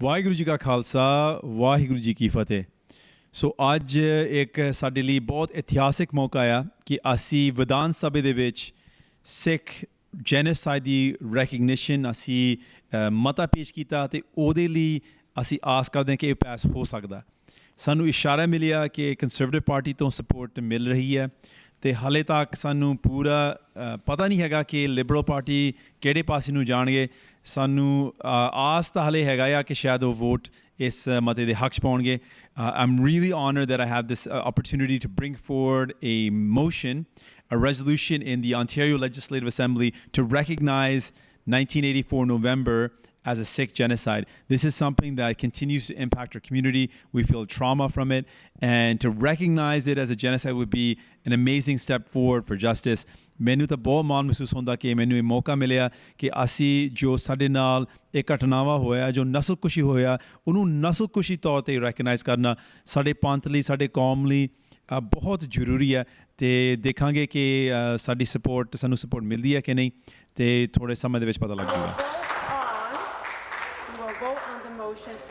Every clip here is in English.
ਵਾਹਿਗੁਰੂ ਜੀ ਕਾ ਖਾਲਸਾ ਵਾਹਿਗੁਰੂ ਜੀ ਕੀ ਫਤਿਹ। ਸੋ ਅੱਜ ਇੱਕ ਸਾਡੇ ਲਈ ਬਹੁਤ ਇਤਿਹਾਸਿਕ ਮੌਕਾ ਆ ਕਿ ਅਸੀਂ ਵਿਧਾਨ ਸਭਾ ਦੇ ਵਿੱਚ ਸਿੱਖ ਜੈਨੋਸਾਈਡ ਦੀ ਰੈਕਗਨੀਸ਼ਨ ਅਸੀਂ ਮਤਾ ਪੇਸ਼ ਕੀਤਾ ਅਤੇ ਉਹਦੇ ਲਈ ਅਸੀਂ ਆਸ ਕਰਦੇ ਹਾਂ ਕਿ ਇਹ ਪਾਸ ਹੋ ਸਕਦਾ। ਸਾਨੂੰ ਇਸ਼ਾਰਾ ਮਿਲਿਆ ਕਿ ਕੰਜ਼ਰਵੇਟਿਵ ਪਾਰਟੀ ਤੋਂ ਸਪੋਰਟ ਮਿਲ ਰਹੀ ਹੈ ਅਤੇ ਹਾਲੇ ਤੱਕ ਸਾਨੂੰ ਪੂਰਾ ਪਤਾ ਨਹੀਂ ਹੈਗਾ ਕਿ ਲਿਬਰਲ ਪਾਰਟੀ ਕਿਹੜੇ ਪਾਸੇ ਨੂੰ ਜਾਣਗੇ। ਸਾਨੂੰ ਆਸ ਤਾਂ ਹਾਲੇ ਹੈਗਾ ਆ ਕਿ ਸ਼ਾਇਦ ਉਹ ਵੋਟ ਇਸ ਮਤੇ ਦੇ ਹੱਕ 'ਚ ਪਾਉਣਗੇ। I'm really honored that I have this opportunity to bring forward a motion, a resolution in the Ontario Legislative Assembly to recognize 1984 November as a Sikh genocide. This is something that continues to impact our community. We feel trauma from it, and to recognize it as a genocide would be an amazing step forward for justice. ਮੈਨੂੰ ਤਾਂ ਬਹੁਤ ਮਾਣ ਮਹਿਸੂਸ ਹੁੰਦਾ ਕਿ ਮੈਨੂੰ ਇਹ ਮੌਕਾ ਮਿਲਿਆ ਕਿ ਅਸੀਂ ਜੋ ਸਾਡੇ ਨਾਲ ਇਹ ਘਟਨਾਵਾਂ ਹੋਇਆ, ਜੋ ਨਸਲਕੁਸ਼ੀ ਹੋਇਆ, ਉਹਨੂੰ ਨਸਲਕੁਸ਼ੀ ਤੌਰ 'ਤੇ ਰੈਕਗਨਾਈਜ਼ ਕਰਨਾ ਸਾਡੇ ਪੰਥ ਲਈ, ਸਾਡੇ ਕੌਮ ਲਈ ਬਹੁਤ ਜ਼ਰੂਰੀ ਹੈ। ਅਤੇ ਦੇਖਾਂਗੇ ਕਿ ਸਾਡੀ ਸਾਨੂੰ ਸਪੋਰਟ ਮਿਲਦੀ ਹੈ ਕਿ ਨਹੀਂ, ਅਤੇ ਥੋੜ੍ਹੇ ਸਮੇਂ ਦੇ ਵਿੱਚ ਪਤਾ ਲੱਗ ਜਾਊਗਾ।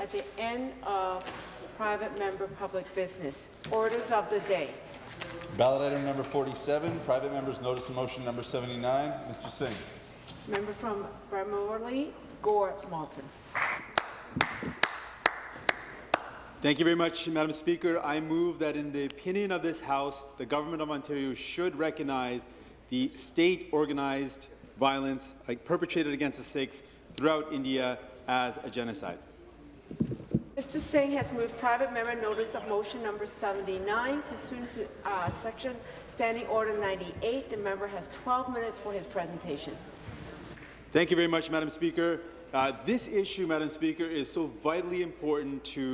At the end of private member public business. Orders of the day. Ballot item number 47, private members notice of motion number 79. Mr. Singh. Member from Vermorley, Gore, Malton. Thank you very much, Madam Speaker. I move that in the opinion of this House, the Government of Ontario should recognize the state-organized violence perpetrated against the Sikhs throughout India as a genocide. Mr. Singh has moved private member notice of motion number 79 pursuant to section Standing Order 98. The member has 12 minutes for his presentation. Thank you very much, Madam Speaker. This issue, Madam Speaker, is so vitally important to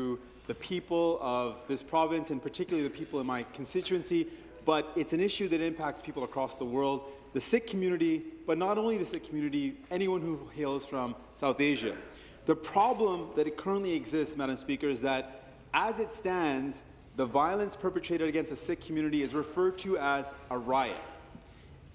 the people of this province and particularly the people in my constituency, but it's an issue that impacts people across the world, the Sikh community, but not only the Sikh community, anyone who hails from South Asia. The problem that it currently exists, Madam Speaker, is that as it stands, the violence perpetrated against the Sikh community is referred to as a riot.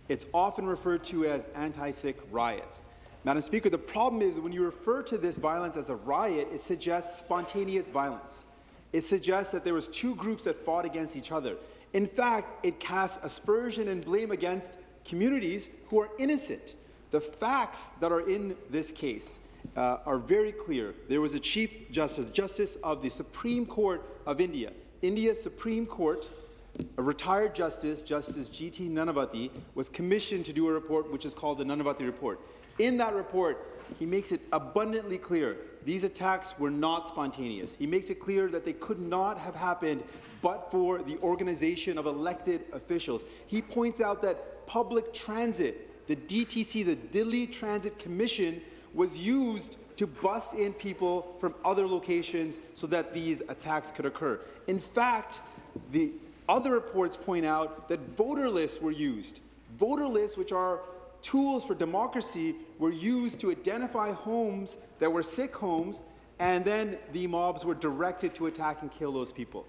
It's often referred to as anti-Sikh riots. Madam Speaker, the problem is when you refer to this violence as a riot, it suggests spontaneous violence. It suggests that there was two groups that fought against each other. In fact, it casts aspersion and blame against communities who are innocent. The facts that are in this case are very clear. There was a Chief Justice of the Supreme Court of India. India's Supreme Court, a retired justice, Justice G.T. Nanavati, was commissioned to do a report which is called the Nanavati Report. In that report, he makes it abundantly clear these attacks were not spontaneous. He makes it clear that they could not have happened but for the organization of elected officials. He points out that public transit, the DTC, the Delhi Transit Commission, was used to bus in people from other locations so that these attacks could occur. In fact, the other reports point out that voter lists were used. Voter lists, which are tools for democracy, were used to identify homes that were Sikh homes, and then the mobs were directed to attack and kill those people.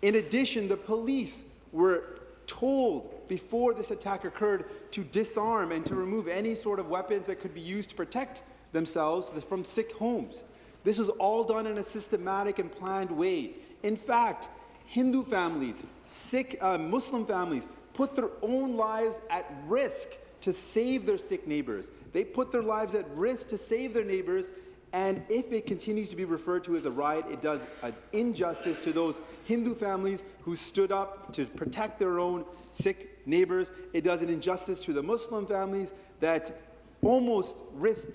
In addition, the police were told before this attack occurred to disarm and to remove any sort of weapons that could be used to protect themselves from Sikh homes. This is all done in a systematic and planned way. In fact, Hindu families, Sikh Muslim families put their own lives at risk to save their Sikh neighbors. They put their lives at risk to save their neighbors, and if it continues to be referred to as a riot, it does an injustice to those Hindu families who stood up to protect their own Sikh neighbors. It does an injustice to the Muslim families that almost risked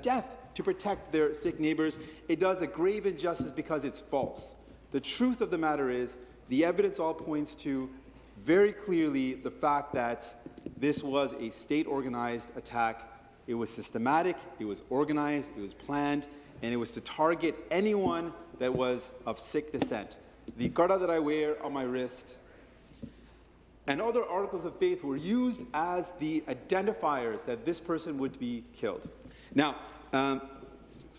death to protect their Sikh neighbors. It does a grave injustice because it's false. The truth of the matter is, the evidence all points to very clearly the fact that this was a state-organized attack. It was systematic, it was organized, it was planned, and it was to target anyone that was of Sikh descent. The garda that I wear on my wrist and other articles of faith were used as the identifiers that this person would be killed. Now,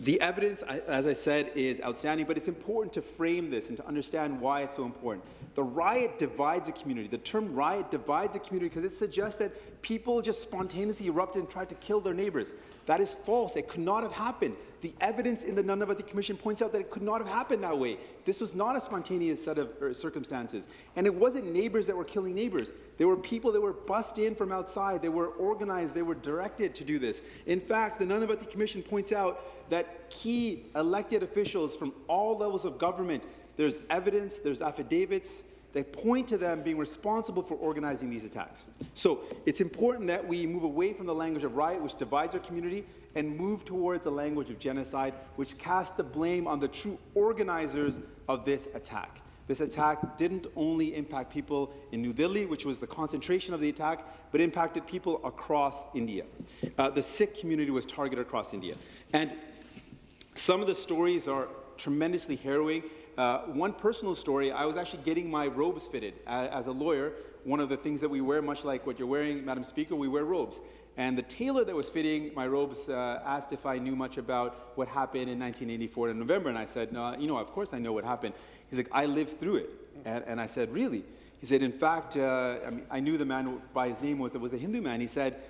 the evidence, as I said, is outstanding, but it's important to frame this and to understand why it's so important. The riot divides a community. The term riot divides a community because it suggests that people just spontaneously erupted and tried to kill their neighbors. That is false. It could not have happened. The evidence in the Nanavati Commission points out that it could not have happened that way. This was not a spontaneous set of circumstances. And it wasn't neighbors that were killing neighbors. There were people that were bussed in from outside. They were organized. They were directed to do this. In fact, the Nanavati Commission points out that key elected officials from all levels of government, there's evidence, there's affidavits, they point to them being responsible for organizing these attacks. So it's important that we move away from the language of riot, which divides our community, and move towards the language of genocide, which casts the blame on the true organizers of this attack. This attack didn't only impact people in New Delhi, which was the concentration of the attack, but impacted people across India. The Sikh community was targeted across India. And some of the stories are tremendously harrowing. One personal story, I was actually getting my robes fitted. As a lawyer, one of the things that we wear, much like what you're wearing, Madam Speaker, we wear robes. And the tailor that was fitting my robes asked if I knew much about what happened in 1984 in November. And I said, no, of course I know what happened. He's like, I lived through it. And I said, really? He said, in fact, I knew the man by his name was a Hindu man. He said,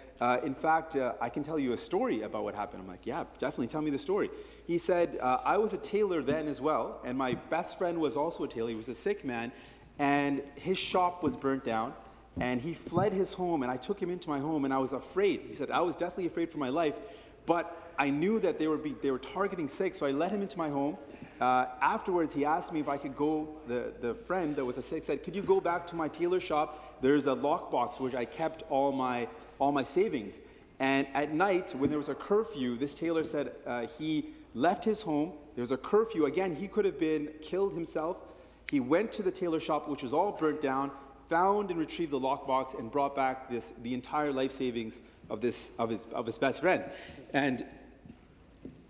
in fact, I can tell you a story about what happened. I'm like, yeah, definitely tell me the story. He said, I was a tailor then as well, and my best friend was also a tailor. He was a Sikh man, and his shop was burnt down, and he fled his home, and I took him into my home, and I was afraid. He said, I was definitely afraid for my life, but I knew that they were targeting Sikhs, so I let him into my home. Afterwards, he asked me if I could go, the friend that was a Sikh said, could you go back to my tailor shop? There's a lockbox which I kept all my savings. And at night, when there was a curfew, this tailor said he left his home. There was a curfew. Again, he could have been killed himself. He went to the tailor shop, which was all burnt down, found and retrieved the lockbox, and brought back the entire life savings of his best friend. And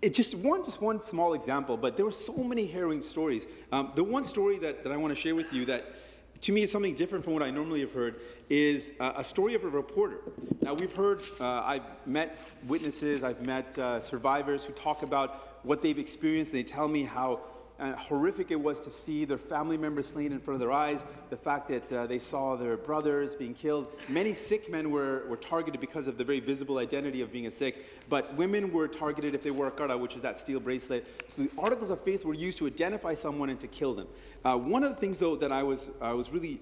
it's just one small example, but there were so many harrowing stories. The one story that I want to share with you that, to me, is something different from what I normally have heard, is a story of a reporter. Now, we've heard, I've met witnesses, I've met survivors who talk about what they've experienced. They tell me how horrific it was to see their family members slain in front of their eyes, the fact that they saw their brothers being killed. Many Sikh men were targeted because of the very visible identity of being a Sikh, but women were targeted if they wore a kada, which is that steel bracelet. So the articles of faith were used to identify someone and to kill them. One of the things, though, that I was really,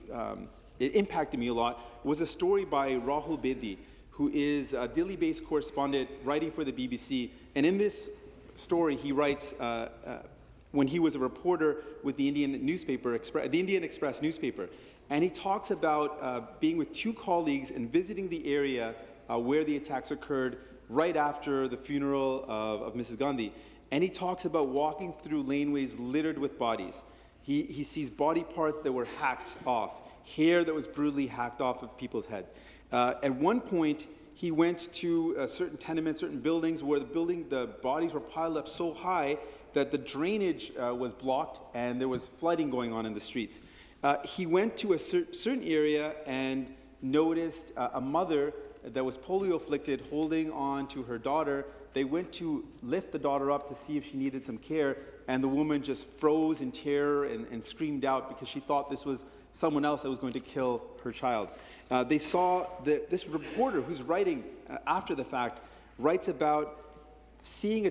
it impacted me a lot, was a story by Rahul Bedi, who is a Delhi-based correspondent writing for the BBC. And in this story, he writes, when he was a reporter with the Indian Express newspaper. And he talks about being with two colleagues and visiting the area where the attacks occurred right after the funeral of Mrs. Gandhi. And he talks about walking through laneways littered with bodies. He sees body parts that were hacked off, hair that was brutally hacked off of people's heads. At one point, he went to certain tenements, certain buildings where the bodies were piled up so high that the drainage was blocked and there was flooding going on in the streets. He went to a certain area and noticed a mother that was polio afflicted holding on to her daughter. They went to lift the daughter up to see if she needed some care, and the woman just froze in terror and screamed out because she thought this was someone else that was going to kill her child. They saw this reporter who's writing after the fact, writes about seeing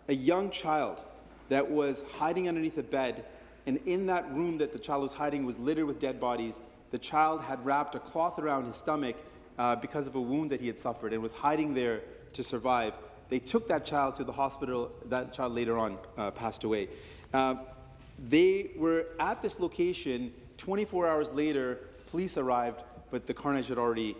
a young child that was hiding underneath a bed, and in that room that the child was hiding was littered with dead bodies. The child had wrapped a cloth around his stomach because of a wound that he had suffered and was hiding there to survive. They took that child to the hospital. That child later on passed away. They were at this location. 24 hours later, police arrived, but the carnage had already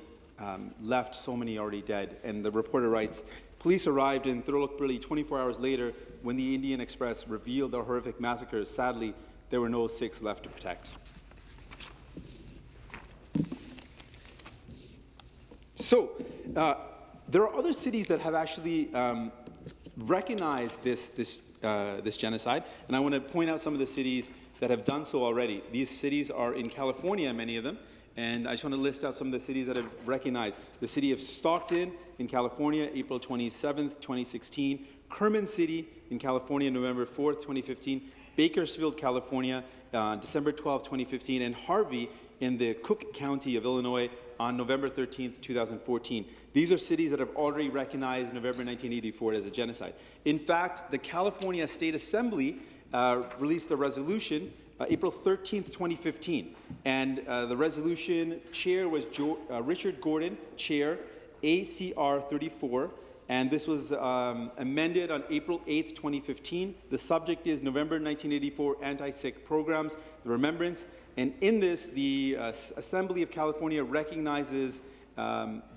left, so many already dead. And the reporter writes, police arrived in Tirulokpilli 24 hours later when the Indian Express revealed the horrific massacres. Sadly, there were no Sikhs left to protect. So, there are other cities that have actually recognized this genocide, and I want to point out some of the cities that have done so already. These cities are in California, many of them, and I just want to list out some of the cities that have recognized. The city of Stockton in California, April 27th, 2016. Kerman City in California, November 4th, 2015. Bakersfield, California, December 12th, 2015. And Harvey in the Cook County of Illinois on November 13th, 2014. These are cities that have already recognized November 1984 as a genocide. In fact, the California State Assembly released a resolution April 13th, 2015, and the resolution chair was Richard Gordon, chair, ACR 34, and this was amended on April 8th, 2015. The subject is November 1984 Anti-Sikh Programs, the Remembrance, and in this, the Assembly of California recognizes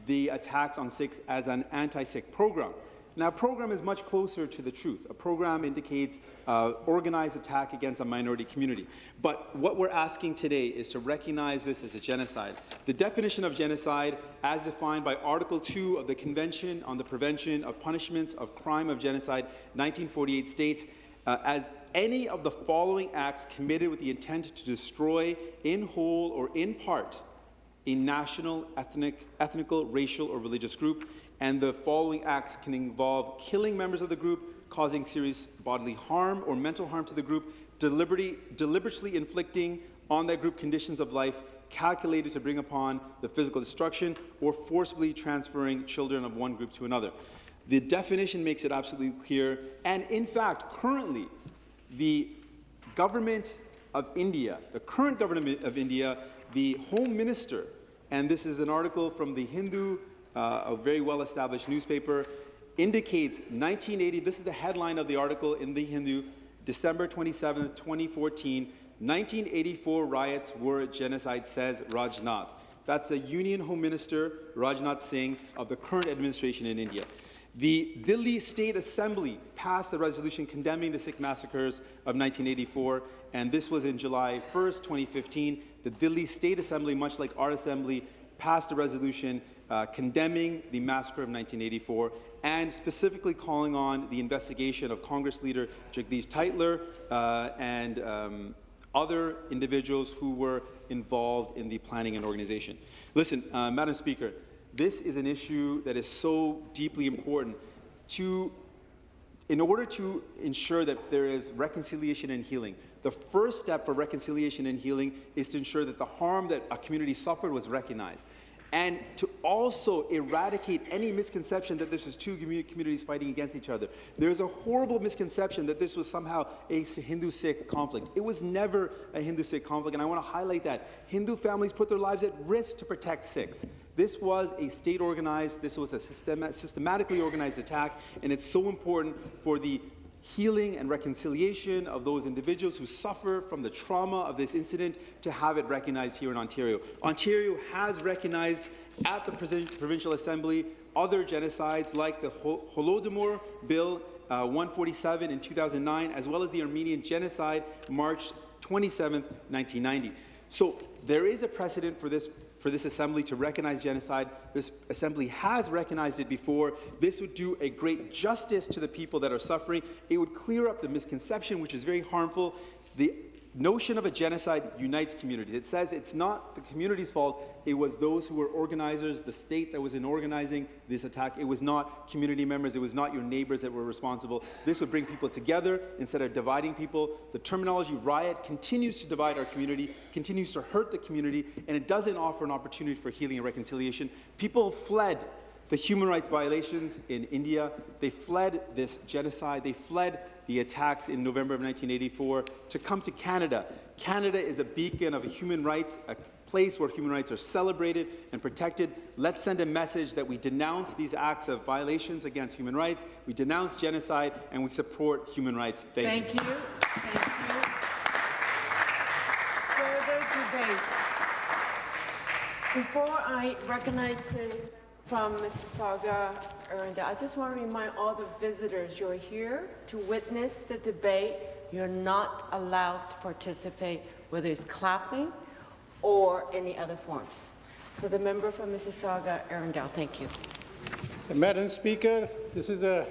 the attacks on Sikhs as an anti-Sikh program. Now, a program is much closer to the truth. A program indicates organized attack against a minority community. But what we're asking today is to recognize this as a genocide. The definition of genocide, as defined by Article 2 of the Convention on the Prevention of Punishments of Crime of Genocide, 1948, states, as any of the following acts committed with the intent to destroy in whole or in part a national, ethnical, racial, or religious group, and the following acts can involve killing members of the group, causing serious bodily harm or mental harm to the group, deliberately inflicting on that group conditions of life calculated to bring upon the physical destruction, or forcibly transferring children of one group to another. The definition makes it absolutely clear, and in fact, currently, the government of India, the current government of India, the Home Minister, and this is an article from the Hindu, a very well-established newspaper, indicates 1980, this is the headline of the article in the Hindu, December 27, 2014, 1984 riots were genocide, says Rajnath. That's the Union Home Minister, Rajnath Singh, of the current administration in India. The Delhi State Assembly passed a resolution condemning the Sikh massacres of 1984, and this was in July 1st, 2015. The Delhi State Assembly, much like our assembly, passed a resolution condemning the massacre of 1984 and specifically calling on the investigation of Congress leader Jagdish Tytler and other individuals who were involved in the planning and organization. Listen, Madam Speaker, this is an issue that is so deeply important. In order to ensure that there is reconciliation and healing, the first step for reconciliation and healing is to ensure that the harm that a community suffered was recognized, and to also eradicate any misconception that this is two communities fighting against each other. There's a horrible misconception that this was somehow a Hindu-Sikh conflict. It was never a Hindu-Sikh conflict, and I want to highlight that. Hindu families put their lives at risk to protect Sikhs. This was a state-organized, this was a systematically organized attack, and it's so important for the healing and reconciliation of those individuals who suffer from the trauma of this incident to have it recognized here in Ontario. Ontario has recognized at the Provincial Assembly other genocides like the Holodomor Bill 147 in 2009, as well as the Armenian Genocide, March 27, 1990. So there is a precedent for this assembly to recognize genocide. This assembly has recognized it before. This would do a great justice to the people that are suffering. It would clear up the misconception, which is very harmful. The notion of a genocide unites communities. It says it's not the community's fault. It was those who were organizers, the state that was in organizing this attack. It was not community members. It was not your neighbors that were responsible. This would bring people together instead of dividing people. The terminology riot continues to divide our community, continues to hurt the community, and it doesn't offer an opportunity for healing and reconciliation. People fled the human rights violations in India. They fled this genocide. They fled the attacks in November of 1984 to come to Canada. Canada is a beacon of human rights, a place where human rights are celebrated and protected. Let's send a message that we denounce these acts of violations against human rights, we denounce genocide, and we support human rights. Thank you. Thank you. Further debate. Before I recognize from Mississauga, I just want to remind all the visitors, you're here to witness the debate. You're not allowed to participate, whether it's clapping or any other forms. So the member from Mississauga, Arundel, thank you. Madam Speaker, this is a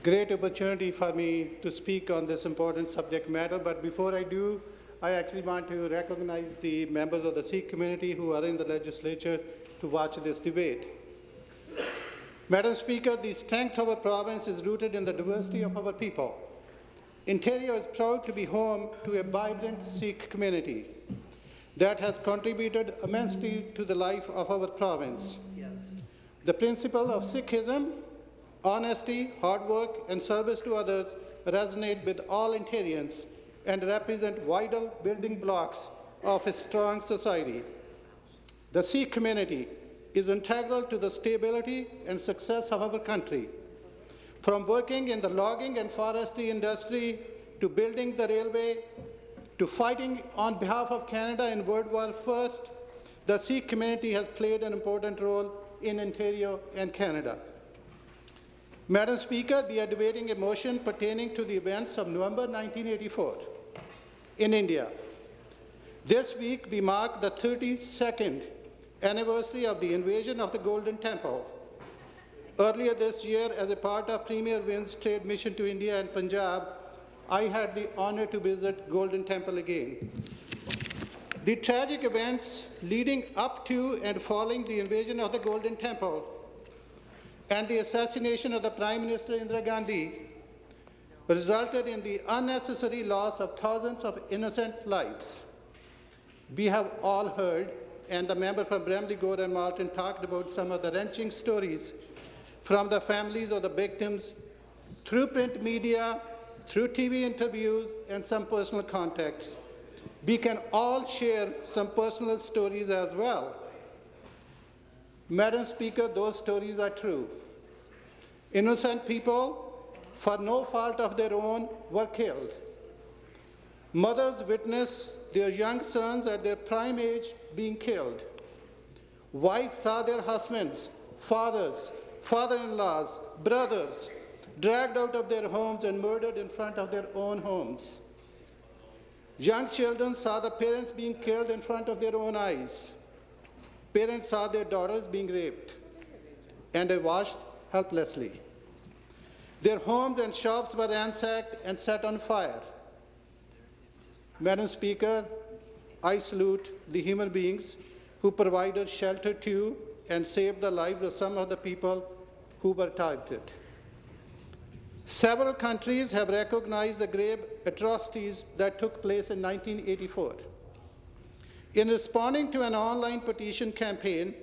great opportunity for me to speak on this important subject matter, but before I do, I actually want to recognize the members of the Sikh community who are in the legislature to watch this debate. Madam Speaker, the strength of our province is rooted in the diversity of our people. Ontario is proud to be home to a vibrant Sikh community. that has contributed immensely to the life of our province. The principle of Sikhism, honesty, hard work, and service to others resonate with all Ontarians and represent vital building blocks of a strong society. The Sikh community is integral to the stability and success of our country. From working in the logging and forestry industry to building the railway to fighting on behalf of Canada in World War I, the Sikh community has played an important role in Ontario and Canada. Madam Speaker, we are debating a motion pertaining to the events of November 1984 in India. This week, we mark the 32nd anniversary of the invasion of the Golden Temple. Earlier this year, as a part of Premier Wind's trade mission to India and Punjab, I had the honor to visit Golden Temple again. The tragic events leading up to and following the invasion of the Golden Temple and the assassination of the Prime Minister Indira Gandhi resulted in the unnecessary loss of thousands of innocent lives. We have all heard, and the member from Bramley, Gore and Malton talked about some of the wrenching stories from the families of the victims through print media, through TV interviews, and some personal contacts. We can all share some personal stories as well. Madam Speaker, those stories are true. Innocent people, for no fault of their own, were killed. Mothers witnessed their young sons at their prime age being killed. Wives saw their husbands, fathers, father-in-laws, brothers dragged out of their homes and murdered in front of their own homes. Young children saw the parents being killed in front of their own eyes. Parents saw their daughters being raped, and they watched helplessly. Their homes and shops were ransacked and set on fire. Madam Speaker, I salute the human beings who provided shelter to and saved the lives of some of the people who were targeted. Several countries have recognized the grave atrocities that took place in 1984. In responding to an online petition campaign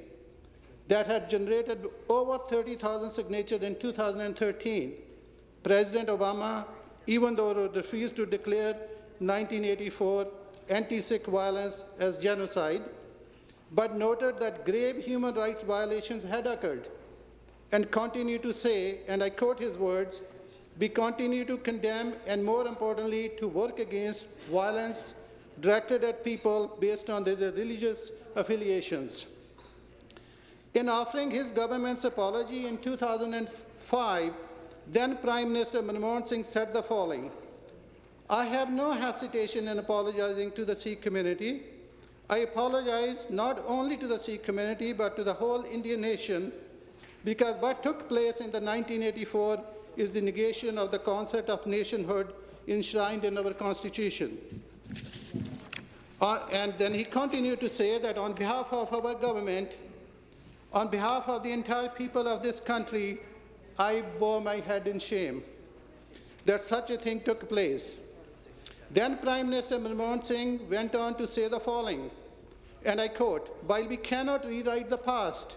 that had generated over 30,000 signatures in 2013, President Obama, even though refused to declare 1984 anti-Sikh violence as genocide, but noted that grave human rights violations had occurred and continued to say, and I quote his words, "We continue to condemn and, more importantly, to work against violence directed at people based on their religious affiliations." In offering his government's apology in 2005, then Prime Minister Manmohan Singh said the following: "I have no hesitation in apologizing to the Sikh community. I apologize not only to the Sikh community but to the whole Indian nation, because what took place in the 1984 is the negation of the concept of nationhood enshrined in our Constitution." And then he continued to say that on behalf of our government, on behalf of the entire people of this country, I bow my head in shame that such a thing took place. Then Prime Minister Manmohan Singh went on to say the following, and I quote, "While we cannot rewrite the past,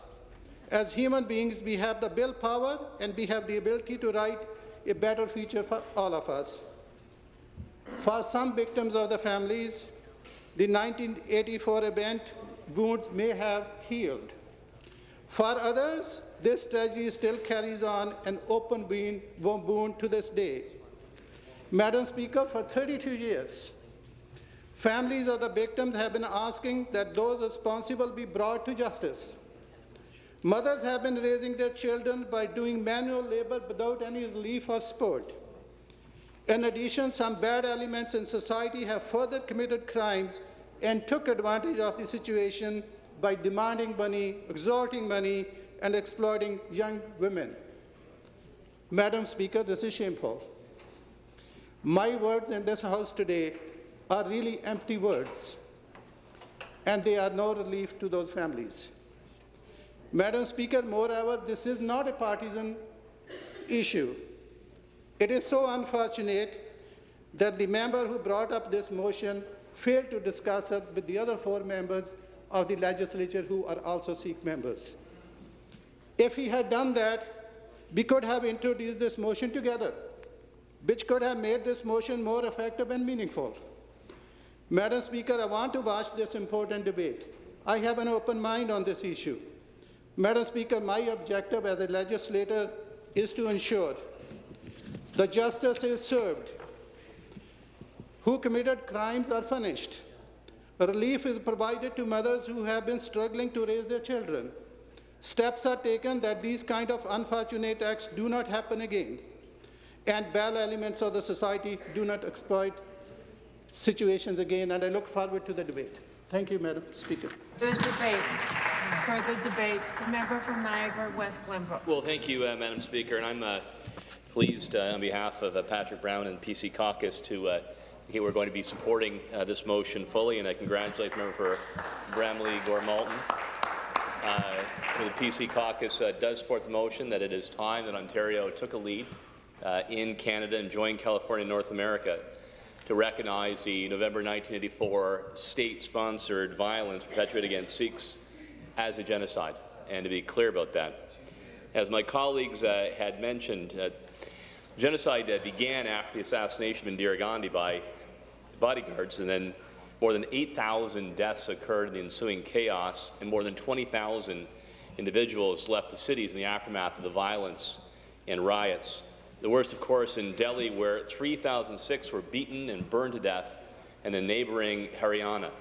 as human beings we have the willpower and we have the ability to write a better future for all of us." For some victims of the families, the 1984 event wounds may have healed. For others, this tragedy still carries on an open wound to this day. Madam Speaker, for 32 years, families of the victims have been asking that those responsible be brought to justice. Mothers have been raising their children by doing manual labor without any relief or support. In addition, some bad elements in society have further committed crimes and took advantage of the situation by demanding money, extorting money, and exploiting young women. Madam Speaker, this is shameful. My words in this House today are really empty words, and they are no relief to those families. Madam Speaker, moreover, this is not a partisan issue. It is so unfortunate that the member who brought up this motion failed to discuss it with the other 4 members of the legislature who are also Sikh members. If he had done that, we could have introduced this motion together, which could have made this motion more effective and meaningful. Madam Speaker, I want to watch this important debate. I have an open mind on this issue. Madam Speaker, my objective as a legislator is to ensure the justice is served, who committed crimes are punished, relief is provided to mothers who have been struggling to raise their children, steps are taken that these kind of unfortunate acts do not happen again, and bad elements of the society do not exploit situations again, and I look forward to the debate. Thank you, Madam Speaker. Further debate. The member from Niagara West Glenbrook. Well, thank you, Madam Speaker, and I'm pleased on behalf of Patrick Brown and PC Caucus to we're going to be supporting this motion fully, and I congratulate the member for Bramley Gore-Malton. The PC Caucus does support the motion that it is time that Ontario took a lead in Canada and joined California and North America to recognize the November 1984 state-sponsored violence perpetrated against Sikhs as a genocide, and to be clear about that. As my colleagues had mentioned, genocide began after the assassination of Indira Gandhi by bodyguards, and then more than 8,000 deaths occurred in the ensuing chaos, and more than 20,000 individuals left the cities in the aftermath of the violence and riots. The worst, of course, in Delhi, where 3,000 Sikhs were beaten and burned to death, and in neighbouring Haryana.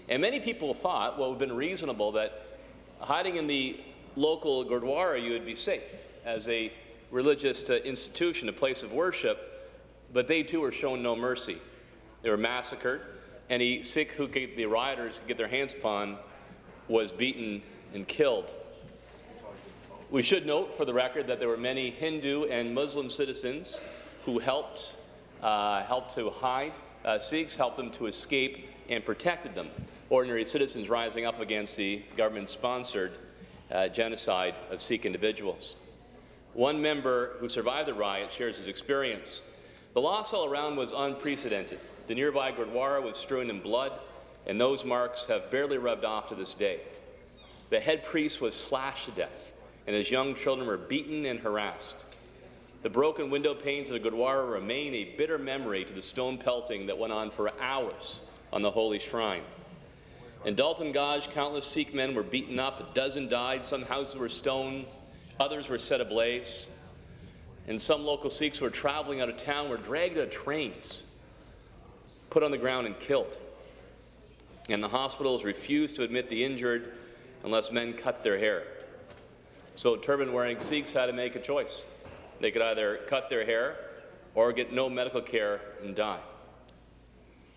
And many people thought, well, it would have been reasonable that hiding in the local Gurdwara you would be safe as a religious institution, a place of worship, but they too were shown no mercy. They were massacred. Any Sikh who the rioters could get their hands upon was beaten and killed. We should note, for the record, that there were many Hindu and Muslim citizens who helped to hide Sikhs, helped them to escape, and protected them. Ordinary citizens rising up against the government-sponsored genocide of Sikh individuals. One member who survived the riot shares his experience. The loss all around was unprecedented. The nearby Gurdwara was strewn in blood, and those marks have barely rubbed off to this day. The head priest was slashed to death, and his young children were beaten and harassed. The broken window panes of the Gurdwara remain a bitter memory to the stone pelting that went on for hours on the holy shrine. In Dalton Gaj, countless Sikh men were beaten up, a dozen died, some houses were stoned, others were set ablaze, and some local Sikhs who were traveling out of town were dragged out of trains, put on the ground and killed. And the hospitals refused to admit the injured unless men cut their hair. So turban-wearing Sikhs had to make a choice. They could either cut their hair or get no medical care and die.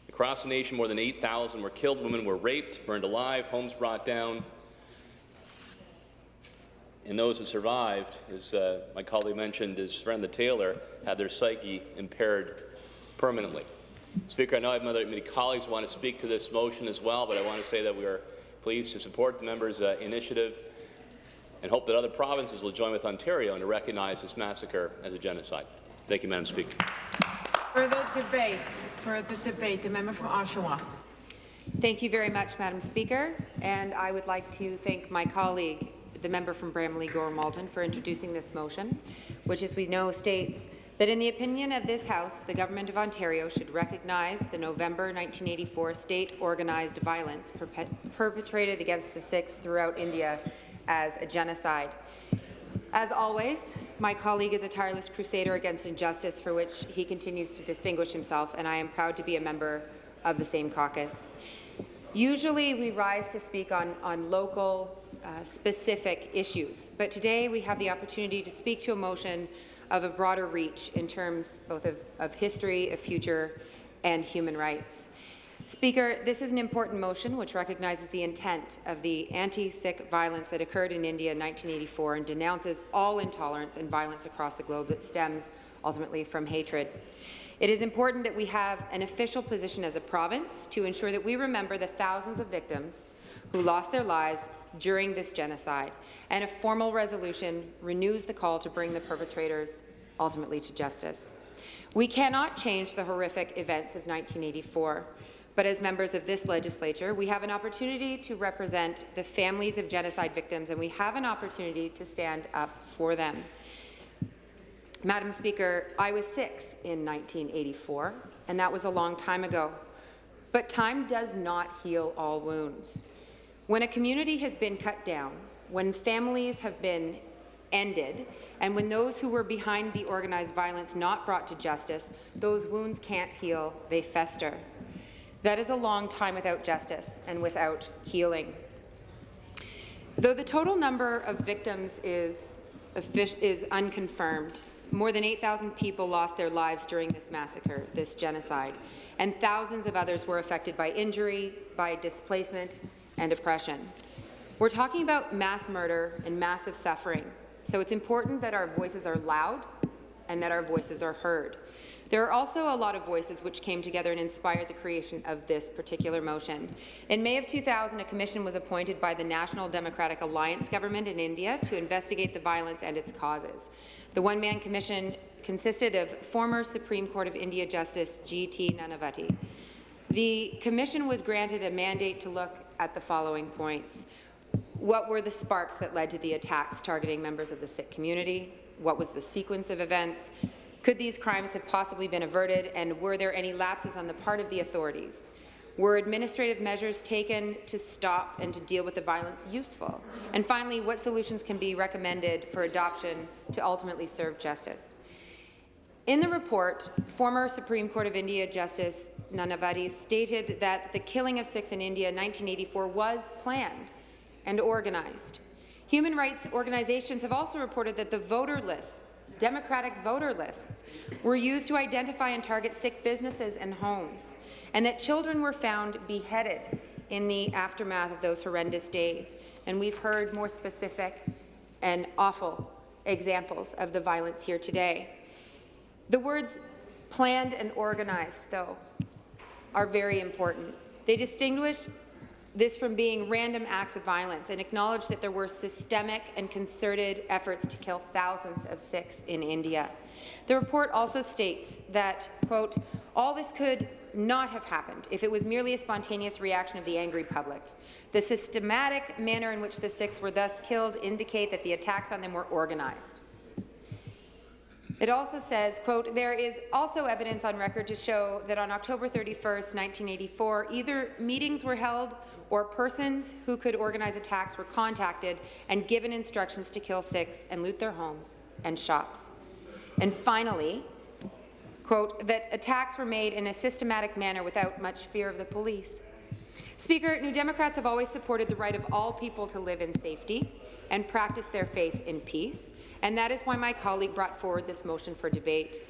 Across the nation, more than 8,000 were killed. Women were raped, burned alive, homes brought down. And those who survived, as my colleague mentioned, his friend the tailor, had their psyche impaired permanently. Speaker, I know I have many colleagues who want to speak to this motion as well, but I want to say that we are pleased to support the member's initiative and hope that other provinces will join with Ontario and to recognize this massacre as a genocide. Thank you, Madam Speaker. Further debate. The member from Oshawa. Thank you very much, Madam Speaker, and I would like to thank my colleague, the member from Bramley Gore-Malton, for introducing this motion, which, as we know, states that in the opinion of this House, the Government of Ontario should recognize the November 1984 state-organized violence perpetrated against the Sikhs throughout India as a genocide. As always, my colleague is a tireless crusader against injustice for which he continues to distinguish himself, and I am proud to be a member of the same caucus. Usually we rise to speak on local, specific issues, but today we have the opportunity to speak to a motion of a broader reach in terms both of history, of future, and human rights. Speaker, this is an important motion which recognizes the intent of the anti-Sikh violence that occurred in India in 1984 and denounces all intolerance and violence across the globe that stems ultimately from hatred. It is important that we have an official position as a province to ensure that we remember the thousands of victims who lost their lives during this genocide, and a formal resolution renews the call to bring the perpetrators ultimately to justice. We cannot change the horrific events of 1984, but as members of this legislature, we have an opportunity to represent the families of genocide victims, and we have an opportunity to stand up for them. Madam Speaker, I was 6 in 1984, and that was a long time ago. But time does not heal all wounds. When a community has been cut down, when families have been ended, and when those who were behind the organized violence not brought to justice, those wounds can't heal, they fester. That is a long time without justice and without healing. Though the total number of victims is unconfirmed, more than 8,000 people lost their lives during this massacre, this genocide, and thousands of others were affected by injury, by displacement, and oppression. We're talking about mass murder and massive suffering, so it's important that our voices are loud and that our voices are heard. There are also a lot of voices which came together and inspired the creation of this particular motion. In May of 2000, a commission was appointed by the National Democratic Alliance government in India to investigate the violence and its causes. The one-man commission consisted of former Supreme Court of India Justice G.T. Nanavati. The commission was granted a mandate to look at the following points. What were the sparks that led to the attacks targeting members of the Sikh community? What was the sequence of events? Could these crimes have possibly been averted, and were there any lapses on the part of the authorities? Were administrative measures taken to stop and to deal with the violence useful? And finally, what solutions can be recommended for adoption to ultimately serve justice? In the report, former Supreme Court of India Justice Nanavati stated that the killing of Sikhs in India in 1984 was planned and organized. Human rights organizations have also reported that the voter lists, democratic voter lists, were used to identify and target Sikh businesses and homes, and that children were found beheaded in the aftermath of those horrendous days. And we've heard more specific and awful examples of the violence here today. The words planned and organized, though, are very important. They distinguish this from being random acts of violence and acknowledge that there were systemic and concerted efforts to kill thousands of Sikhs in India. The report also states that, quote, all this could not have happened if it was merely a spontaneous reaction of the angry public. The systematic manner in which the Sikhs were thus killed indicate that the attacks on them were organized. It also says, quote, there is also evidence on record to show that on October 31st, 1984, either meetings were held or persons who could organize attacks were contacted and given instructions to kill Sikhs and loot their homes and shops. And finally, quote, that attacks were made in a systematic manner without much fear of the police. Speaker, New Democrats have always supported the right of all people to live in safety and practice their faith in peace, and that is why my colleague brought forward this motion for debate.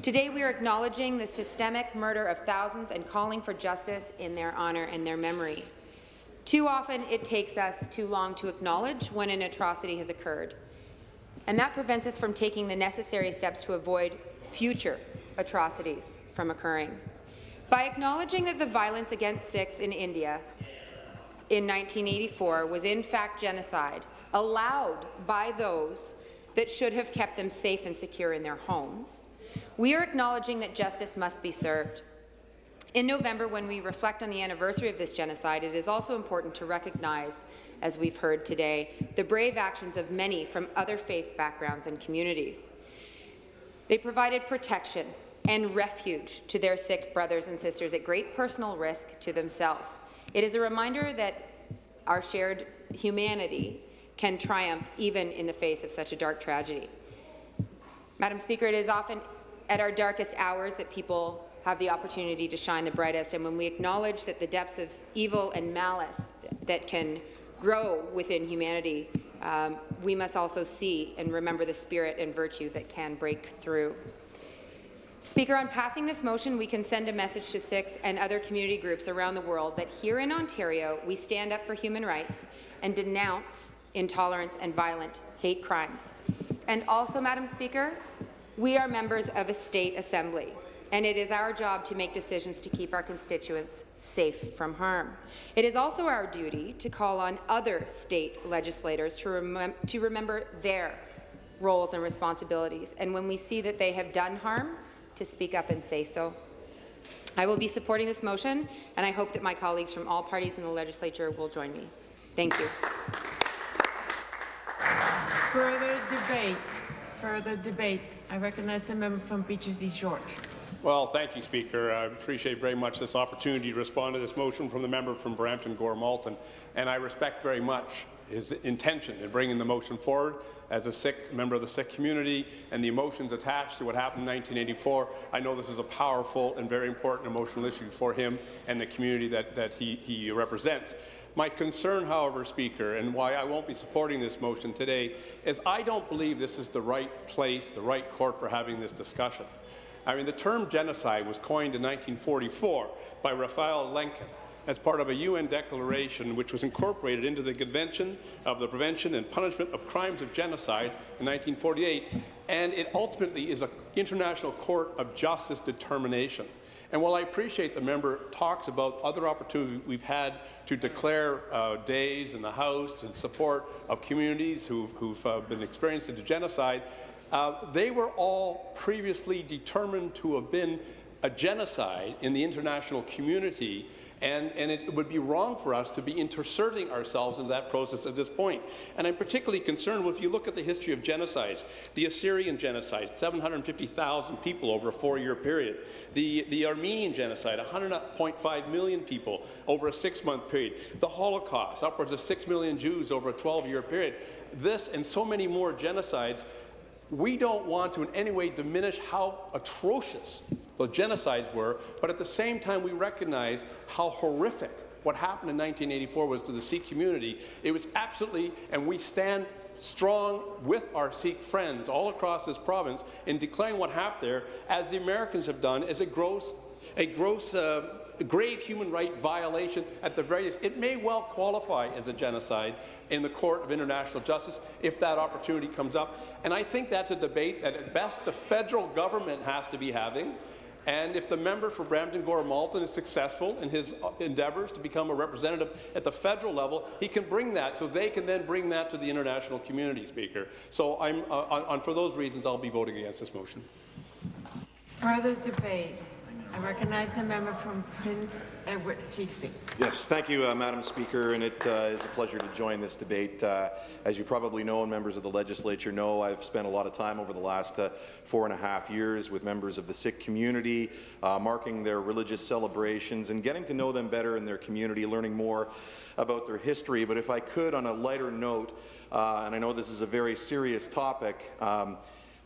Today we are acknowledging the systemic murder of thousands and calling for justice in their honour and their memory. Too often it takes us too long to acknowledge when an atrocity has occurred, and that prevents us from taking the necessary steps to avoid future atrocities from occurring. By acknowledging that the violence against Sikhs in India in 1984 was in fact genocide, allowed by those that should have kept them safe and secure in their homes, we are acknowledging that justice must be served. In November, when we reflect on the anniversary of this genocide, it is also important to recognize, as we've heard today, the brave actions of many from other faith backgrounds and communities. They provided protection and refuge to their Sikh brothers and sisters at great personal risk to themselves. It is a reminder that our shared humanity can triumph even in the face of such a dark tragedy. Madam Speaker, it is often at our darkest hours that people have the opportunity to shine the brightest, and when we acknowledge that the depths of evil and malice that can grow within humanity, we must also see and remember the spirit and virtue that can break through. Speaker, on passing this motion, we can send a message to Sikhs and other community groups around the world that here in Ontario, we stand up for human rights and denounce intolerance and violent hate crimes. And also, Madam Speaker, we are members of a state assembly, and it is our job to make decisions to keep our constituents safe from harm. It is also our duty to call on other state legislators to remember their roles and responsibilities, and when we see that they have done harm, to speak up and say so. I will be supporting this motion, and I hope that my colleagues from all parties in the legislature will join me. Thank you. Further debate. Further debate. I recognize the member from Beaches East York. Well, thank you, Speaker. I appreciate very much this opportunity to respond to this motion from the member from Brampton Gore Malton, and I respect very much his intention in bringing the motion forward. As a Sikh member of the Sikh community and the emotions attached to what happened in 1984, I know this is a powerful and very important emotional issue for him and the community that he represents. My concern, however, Speaker, and why I won't be supporting this motion today, is I don't believe this is the right place, the right court for having this discussion. I mean, the term genocide was coined in 1944 by Raphael Lemkin as part of a UN declaration which was incorporated into the Convention of the Prevention and Punishment of Crimes of Genocide in 1948, and it ultimately is an international court of justice determination. And while I appreciate the member talks about other opportunities we've had to declare days in the House in support of communities who've been experiencing the genocide, they were all previously determined to have been a genocide in the international community, and it would be wrong for us to be inserting ourselves into that process at this point. And I'm particularly concerned if you look at the history of genocides. The Assyrian genocide, 750,000 people over a 4-year period. The Armenian genocide, 100.5 million people over a 6-month period. The Holocaust, upwards of 6 million Jews over a 12-year period. This and so many more genocides. We don't want to in any way diminish how atrocious the genocides were, but at the same time we recognize how horrific what happened in 1984 was to the Sikh community. It was absolutely, and we stand strong with our Sikh friends all across this province in declaring what happened there, as the Americans have done, as a grave human right violation at the very least. It may well qualify as a genocide in the Court of International Justice if that opportunity comes up. And I think that's a debate that at best the federal government has to be having. And if the member for Brampton Gore Malton is successful in his endeavours to become a representative at the federal level, he can bring that, so they can then bring that to the international community, Speaker. So for those reasons, I'll be voting against this motion. Further debate. I recognize the member from Prince Edward Hastings. Yes, thank you, Madam Speaker, and it is a pleasure to join this debate. As you probably know, and members of the legislature know, I've spent a lot of time over the last 4.5 years with members of the Sikh community, marking their religious celebrations and getting to know them better in their community, learning more about their history. But if I could, on a lighter note, and I know this is a very serious topic,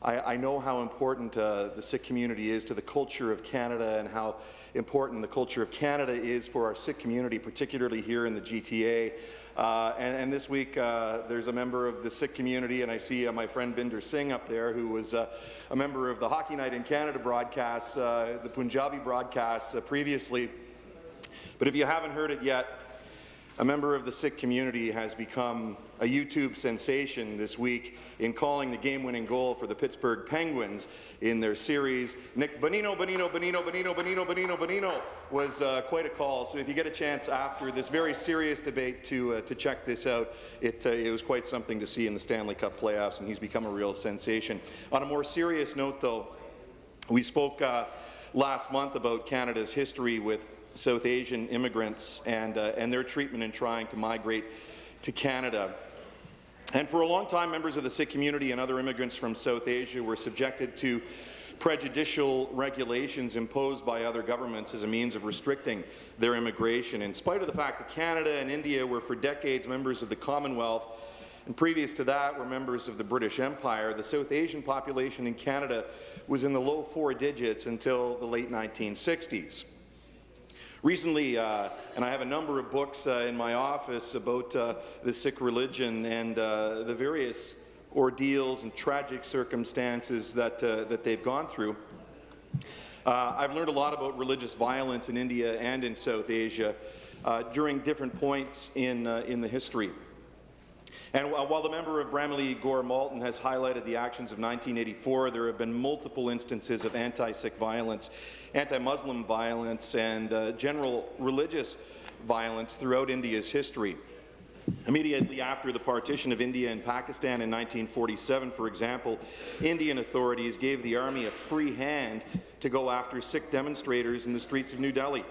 I know how important the Sikh community is to the culture of Canada and how important the culture of Canada is for our Sikh community, particularly here in the GTA. And this week, there's a member of the Sikh community, and I see my friend Binder Singh up there, who was a member of the Hockey Night in Canada broadcast, the Punjabi broadcast previously. But if you haven't heard it yet, a member of the Sikh community has become a YouTube sensation this week in calling the game-winning goal for the Pittsburgh Penguins in their series. Nick Bonino was quite a call. So if you get a chance after this very serious debate to check this out, it was quite something to see in the Stanley Cup playoffs, and he's become a real sensation. On a more serious note, though, we spoke last month about Canada's history with South Asian immigrants and their treatment in trying to migrate to Canada. And for a long time, members of the Sikh community and other immigrants from South Asia were subjected to prejudicial regulations imposed by other governments as a means of restricting their immigration, in spite of the fact that Canada and India were for decades members of the Commonwealth, and previous to that were members of the British Empire. The South Asian population in Canada was in the low 4 digits until the late 1960s. Recently, and I have a number of books in my office about the Sikh religion and the various ordeals and tragic circumstances that they've gone through. I've learned a lot about religious violence in India and in South Asia during different points in the history. And while the member of Bramalea Gore Malton has highlighted the actions of 1984, there have been multiple instances of anti-Sikh violence, anti-Muslim violence, and general religious violence throughout India's history. Immediately after the partition of India and Pakistan in 1947, for example, Indian authorities gave the army a free hand to go after Sikh demonstrators in the streets of New Delhi.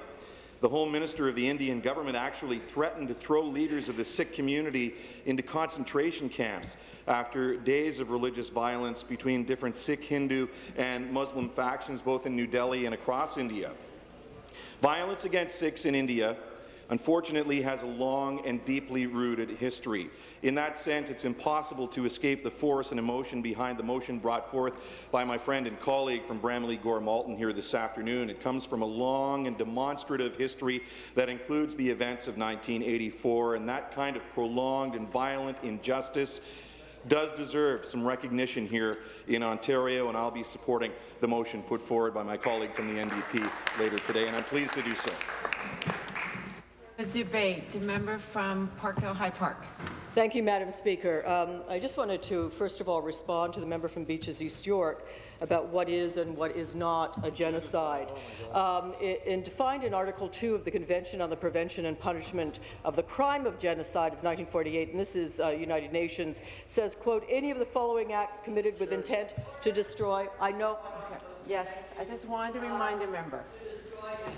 The Home Minister of the Indian government actually threatened to throw leaders of the Sikh community into concentration camps after days of religious violence between different Sikh, Hindu and Muslim factions both in New Delhi and across India. Violence against Sikhs in India unfortunately has a long and deeply rooted history. In that sense, it's impossible to escape the force and emotion behind the motion brought forth by my friend and colleague from Bramalea Gore Malton here this afternoon. It comes from a long and demonstrative history that includes the events of 1984, and that kind of prolonged and violent injustice does deserve some recognition here in Ontario, and I'll be supporting the motion put forward by my colleague from the NDP later today, and I'm pleased to do so. The debate, the member from Parkdale High Park. Thank you, Madam Speaker. I just wanted to, first of all, respond to the member from Beaches East York about what is and what is not a genocide. Defined in Article 2 of the Convention on the Prevention and Punishment of the Crime of Genocide of 1948, and this is United Nations, says, quote, any of the following acts committed with intent to destroy, I know. Okay. Yes, I just wanted to remind the member.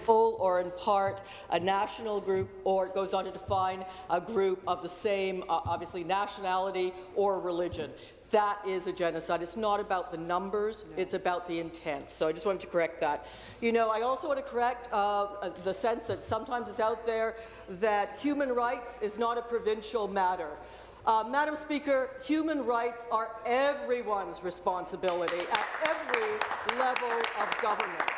Full or in part, a national group, or it goes on to define a group of the same, obviously, nationality or religion. That is a genocide. It's not about the numbers, it's about the intent. So I just wanted to correct that. You know, I also want to correct the sense that sometimes is out there that human rights is not a provincial matter. Madam Speaker, human rights are everyone's responsibility at every level of government.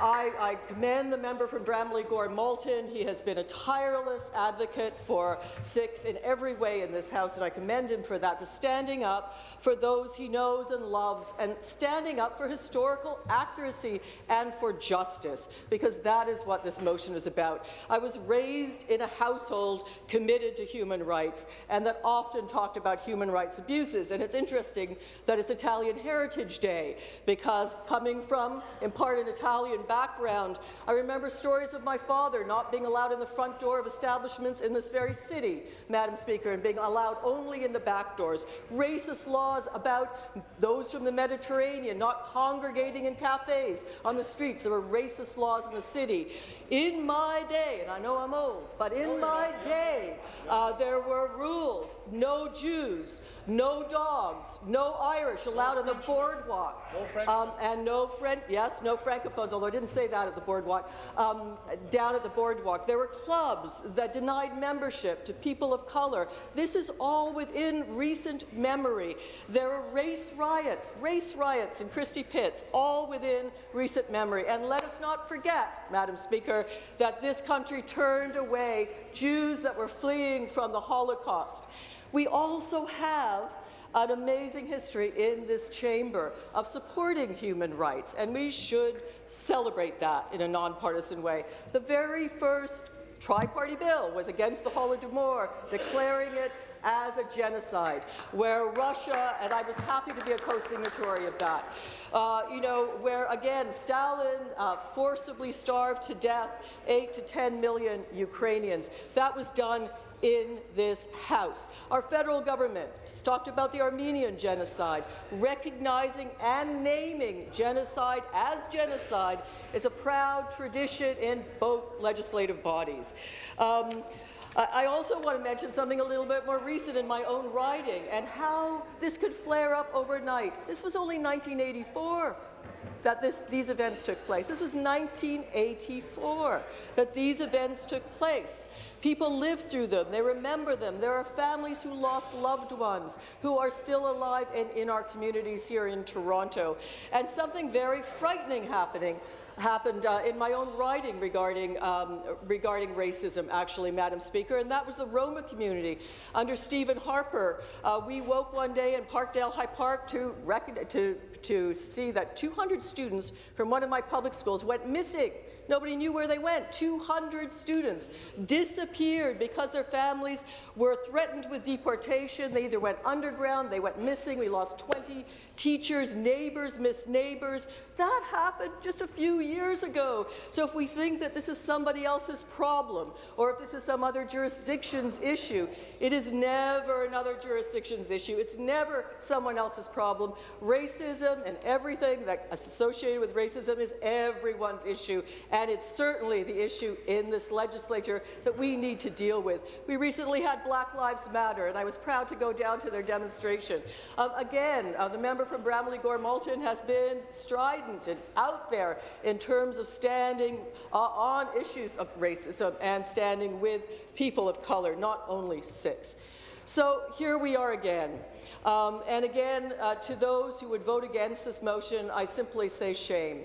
I commend the member from Bramalea Gore Malton. He has been a tireless advocate for Sikhs in every way in this House, and I commend him for that, for standing up for those he knows and loves, and standing up for historical accuracy and for justice, because that is what this motion is about. I was raised in a household committed to human rights and that often talked about human rights abuses, and it's interesting that it's Italian Heritage Day, because coming from, in part, an Italian background, I remember stories of my father not being allowed in the front door of establishments in this very city, Madam Speaker, and being allowed only in the back doors. Racist laws about those from the Mediterranean not congregating in cafes on the streets. There were racist laws in the city. In my day, and I know I'm old, but in my day, there were rules: no Jews, no dogs, no Irish allowed on the boardwalk, and no Francophones, although I didn't say that at the boardwalk, down at the boardwalk. There were clubs that denied membership to people of colour. This is all within recent memory. There were race riots in Christie Pitts, all within recent memory. And let us not forget, Madam Speaker, that this country turned away Jews that were fleeing from the Holocaust. We also have an amazing history in this chamber of supporting human rights, and we should celebrate that in a nonpartisan way. The very first tri-party bill was against the Holodomor, declaring it as a genocide, where Russia, and I was happy to be a co-signatory of that, where, again, Stalin forcibly starved to death 8 to 10 million Ukrainians. That was done in this House. Our federal government talked about the Armenian genocide. Recognizing and naming genocide as genocide is a proud tradition in both legislative bodies. I also want to mention something a little bit more recent in my own riding and how this could flare up overnight. This was only 1984 that these events took place. This was 1984 that these events took place. People lived through them. They remember them. There are families who lost loved ones who are still alive and in our communities here in Toronto. And something very frightening happened in my own riding regarding racism, actually, Madam Speaker, and that was the Roma community. Under Stephen Harper, we woke one day in Parkdale High Park to see that 200 students from one of my public schools went missing Nobody knew where they went. 200 students disappeared because their families were threatened with deportation. They either went underground, they went missing. We lost 20 teachers, neighbors missed neighbors. That happened just a few years ago. So if we think that this is somebody else's problem, or if this is some other jurisdiction's issue, it is never another jurisdiction's issue. It's never someone else's problem. Racism and everything that's associated with racism is everyone's issue, and it's certainly the issue in this legislature that we need to deal with. We recently had Black Lives Matter, and I was proud to go down to their demonstration. The member from Bramley-Gore-Malton has been strident and out there in terms of standing on issues of racism and standing with people of colour, not only Sikhs. So here we are again. To those who would vote against this motion, I simply say shame.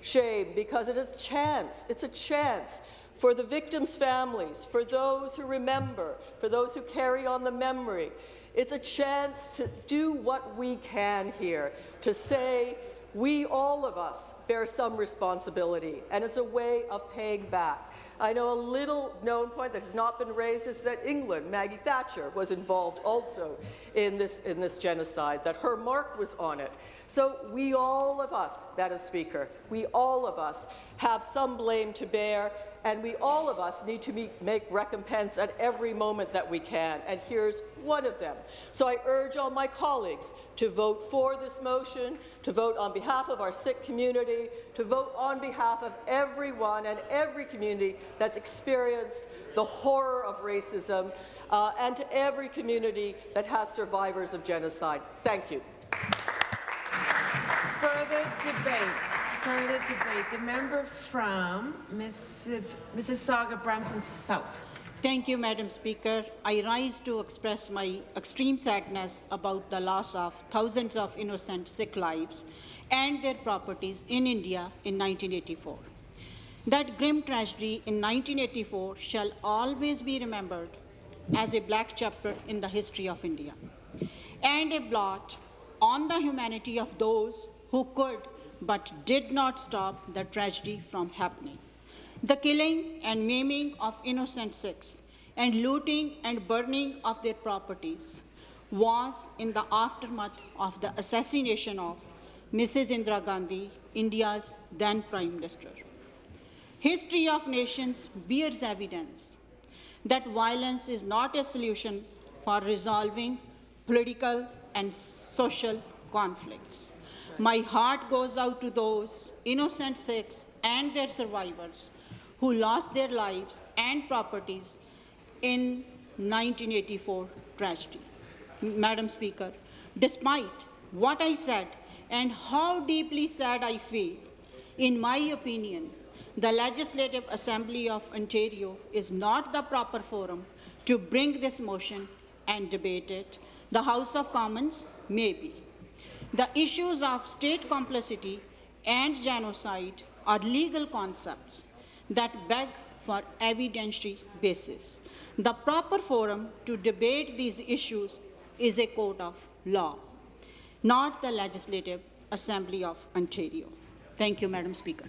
Shame, because it's a chance for the victims' families, for those who remember, for those who carry on the memory. It's a chance to do what we can here, to say we, all of us, bear some responsibility, and it's a way of paying back. I know a little-known point that has not been raised is that England, Maggie Thatcher, was involved also in this genocide, that her mark was on it. So we, all of us, Madam Speaker, we all of us have some blame to bear, and we all of us need to make recompense at every moment that we can, and here's one of them. So I urge all my colleagues to vote for this motion, to vote on behalf of our Sikh community, to vote on behalf of everyone and every community that's experienced the horror of racism, and to every community that has survivors of genocide. Thank you. Further debate. The member from Mississauga, Brampton South. Thank you, Madam Speaker. I rise to express my extreme sadness about the loss of thousands of innocent Sikh lives and their properties in India in 1984. That grim tragedy in 1984 shall always be remembered as a black chapter in the history of India, and a blot on the humanity of those who could but did not stop the tragedy from happening. The killing and maiming of innocent Sikhs and looting and burning of their properties was in the aftermath of the assassination of Mrs. Indira Gandhi, India's then Prime Minister. History of nations bears evidence that violence is not a solution for resolving political and social conflicts. My heart goes out to those innocent Sikhs and their survivors who lost their lives and properties in 1984 tragedy. Madam Speaker, despite what I said and how deeply sad I feel, in my opinion, the Legislative Assembly of Ontario is not the proper forum to bring this motion and debate it. The House of Commons may be. The issues of state complicity and genocide are legal concepts that beg for evidentiary basis. The proper forum to debate these issues is a court of law, not the Legislative Assembly of Ontario. Thank you, Madam Speaker.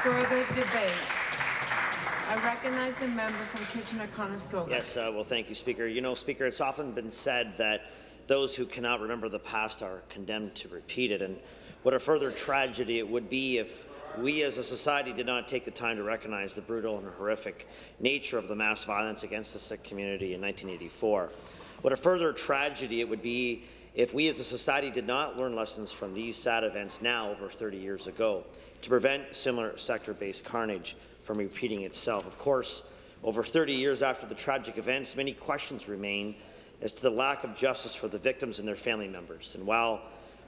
Further debate. I recognize the member from Kitchener-Conestoga. Yes, well, thank you, Speaker. You know, Speaker, it's often been said that those who cannot remember the past are condemned to repeat it, and what a further tragedy it would be if we as a society did not take the time to recognize the brutal and horrific nature of the mass violence against the Sikh community in 1984. What a further tragedy it would be if we as a society did not learn lessons from these sad events now over 30 years ago to prevent similar sector-based carnage from repeating itself. Of course, over 30 years after the tragic events, many questions remain as to the lack of justice for the victims and their family members. And while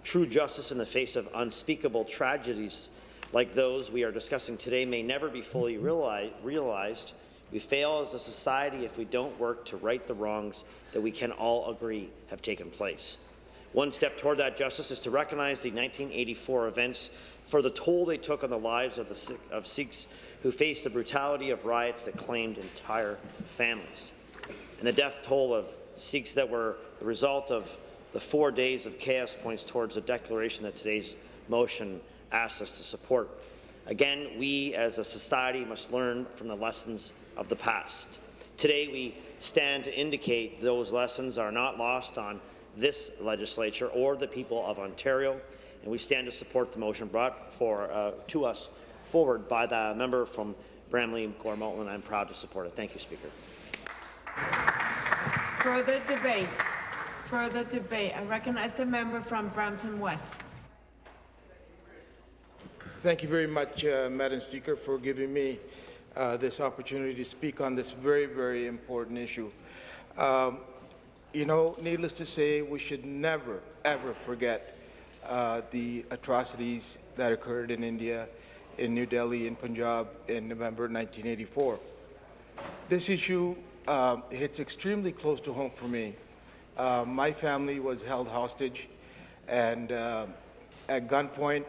true justice in the face of unspeakable tragedies like those we are discussing today may never be fully realized, we fail as a society if we don't work to right the wrongs that we can all agree have taken place. One step toward that justice is to recognize the 1984 events for the toll they took on the lives of Sikhs who faced the brutality of riots that claimed entire families, and the death toll of Sikhs that were the result of the 4 days of chaos points towards the declaration that today's motion asks us to support. Again, we as a society must learn from the lessons of the past. Today, we stand to indicate those lessons are not lost on this legislature or the people of Ontario, and we stand to support the motion brought to us forward by the member from Bramley-Gore-Malton, and I'm proud to support it. Thank you, Speaker. Further debate. Further debate. I recognize the member from Brampton West. Thank you very much, Madam Speaker, for giving me this opportunity to speak on this very, very important issue. You know, needless to say, we should never, ever forget the atrocities that occurred in India, in New Delhi, in Punjab, in November 1984. This issue hits extremely close to home for me. My family was held hostage, and at gunpoint,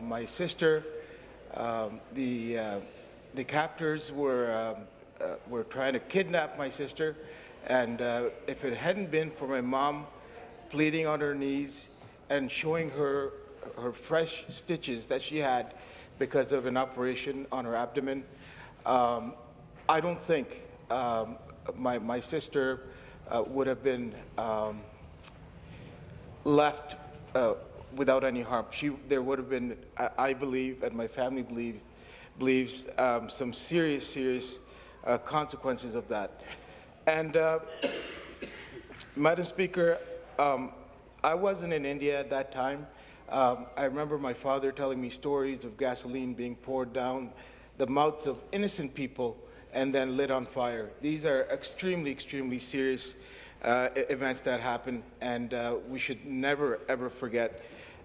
my sister, the captors were trying to kidnap my sister, and if it hadn't been for my mom pleading on her knees and showing her fresh stitches that she had because of an operation on her abdomen, I don't think my sister would have been left without any harm. There would have been, I believe, and my family believes, some serious consequences of that. And, Madam Speaker, I wasn't in India at that time. I remember my father telling me stories of gasoline being poured down the mouths of innocent people and then lit on fire. These are extremely serious events that happen, and we should never, ever forget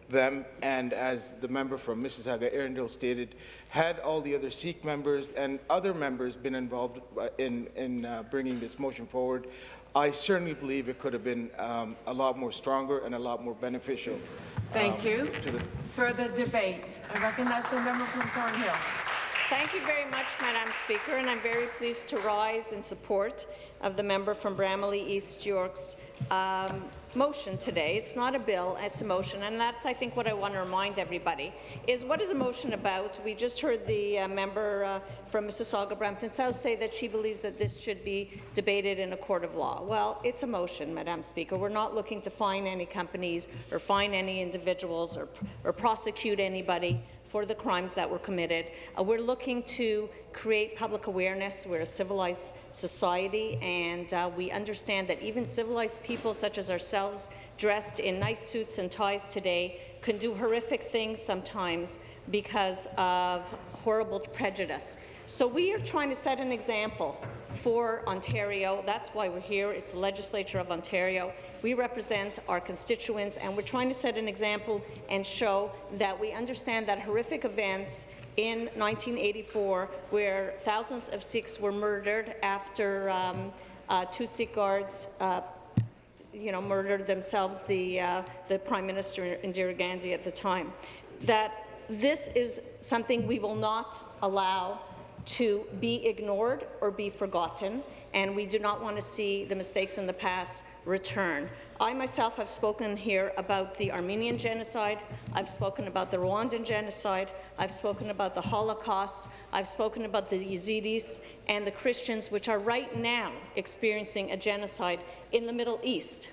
them. And as the member from Mississauga Arundel stated, had all the other Sikh members and other members been involved in bringing this motion forward, I certainly believe it could have been a lot more stronger and a lot more beneficial. Thank you. Further debate. I recognize the member from Thornhill. Thank you very much, Madam Speaker, and I'm very pleased to rise in support of the member from Bramalea East York's motion today. It's not a bill, it's a motion, and that's, I think, what I want to remind everybody, is what is a motion about? We just heard the member from Mississauga Brampton South say that she believes that this should be debated in a court of law. Well, it's a motion, Madam Speaker. We're not looking to fine any companies or fine any individuals or prosecute anybody for the crimes that were committed. We're looking to create public awareness. We're a civilized society, and we understand that even civilized people such as ourselves, dressed in nice suits and ties today, can do horrific things sometimes because of horrible prejudice. So we are trying to set an example for Ontario. That's why we're here. It's the legislature of Ontario. We represent our constituents, and we're trying to set an example and show that we understand that horrific events in 1984, where thousands of Sikhs were murdered after 2 Sikh guards murdered themselves, the Prime Minister Indira Gandhi at the time, that this is something we will not allow to be ignored or be forgotten, and we do not want to see the mistakes in the past return. I myself have spoken here about the Armenian genocide, I've spoken about the Rwandan genocide, I've spoken about the Holocaust, I've spoken about the Yazidis and the Christians, which are right now experiencing a genocide in the Middle East.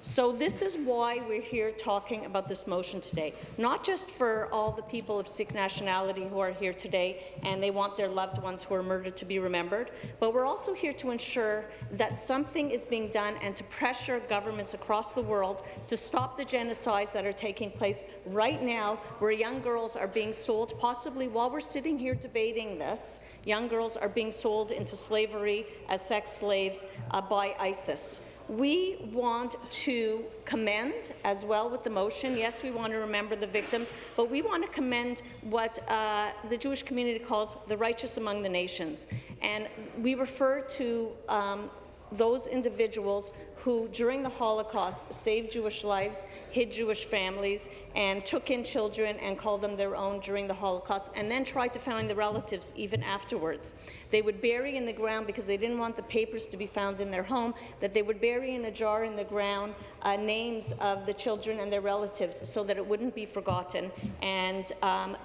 So this is why we're here talking about this motion today, not just for all the people of Sikh nationality who are here today and they want their loved ones who were murdered to be remembered, but we're also here to ensure that something is being done and to pressure governments across the world to stop the genocides that are taking place right now, where young girls are being sold, possibly while we're sitting here debating this, young girls are being sold into slavery as sex slaves by ISIS. We want to commend, as well with the motion, yes, we want to remember the victims, but we want to commend what the Jewish community calls the righteous among the nations. And we refer to those individuals who, during the Holocaust, saved Jewish lives, hid Jewish families, and took in children and called them their own during the Holocaust, and then tried to find the relatives even afterwards. They would bury in the ground, because they didn't want the papers to be found in their home, that they would bury in a jar in the ground names of the children and their relatives so that it wouldn't be forgotten, and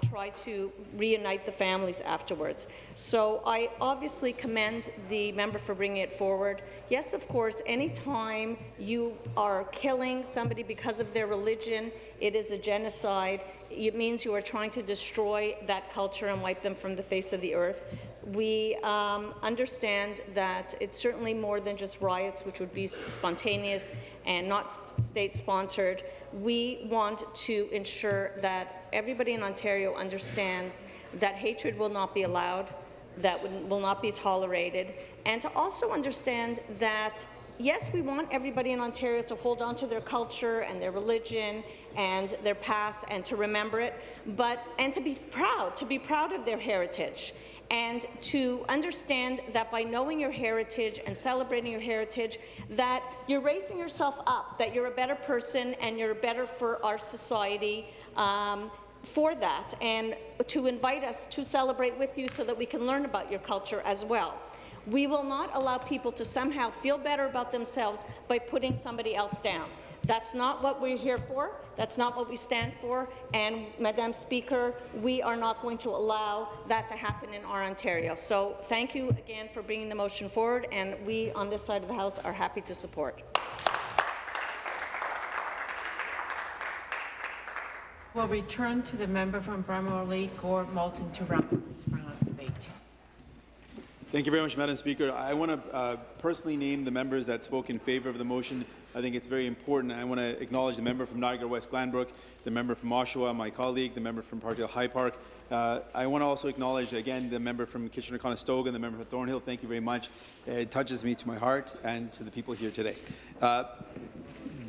try to reunite the families afterwards. So I obviously commend the member for bringing it forward. Yes, of course, anytime you are killing somebody because of their religion, it is a genocide. It means you are trying to destroy that culture and wipe them from the face of the earth. We understand that it's certainly more than just riots, which would be spontaneous and not state-sponsored. We want to ensure that everybody in Ontario understands that hatred will not be allowed, that will not be tolerated, and to also understand that, yes, we want everybody in Ontario to hold on to their culture and their religion and their past and to remember it, and to be proud of their heritage, and to understand that by knowing your heritage and celebrating your heritage, that you're raising yourself up, that you're a better person and you're better for our society for that, and to invite us to celebrate with you so that we can learn about your culture as well. We will not allow people to somehow feel better about themselves by putting somebody else down. That's not what we're here for. That's not what we stand for. And, Madam Speaker, we are not going to allow that to happen in our Ontario. So thank you again for bringing the motion forward, and we on this side of the House are happy to support. We'll return to the member from Bramalea Gore Malton to wrap up this round of debate. Thank you very much, Madam Speaker. I want to personally name the members that spoke in favour of the motion. I think it's very important. I want to acknowledge the member from Niagara West Glanbrook, the member from Oshawa, my colleague, the member from Parkdale High Park. I want to also acknowledge, again, the member from Kitchener-Conestoga and the member from Thornhill. Thank you very much. It touches me to my heart and to the people here today.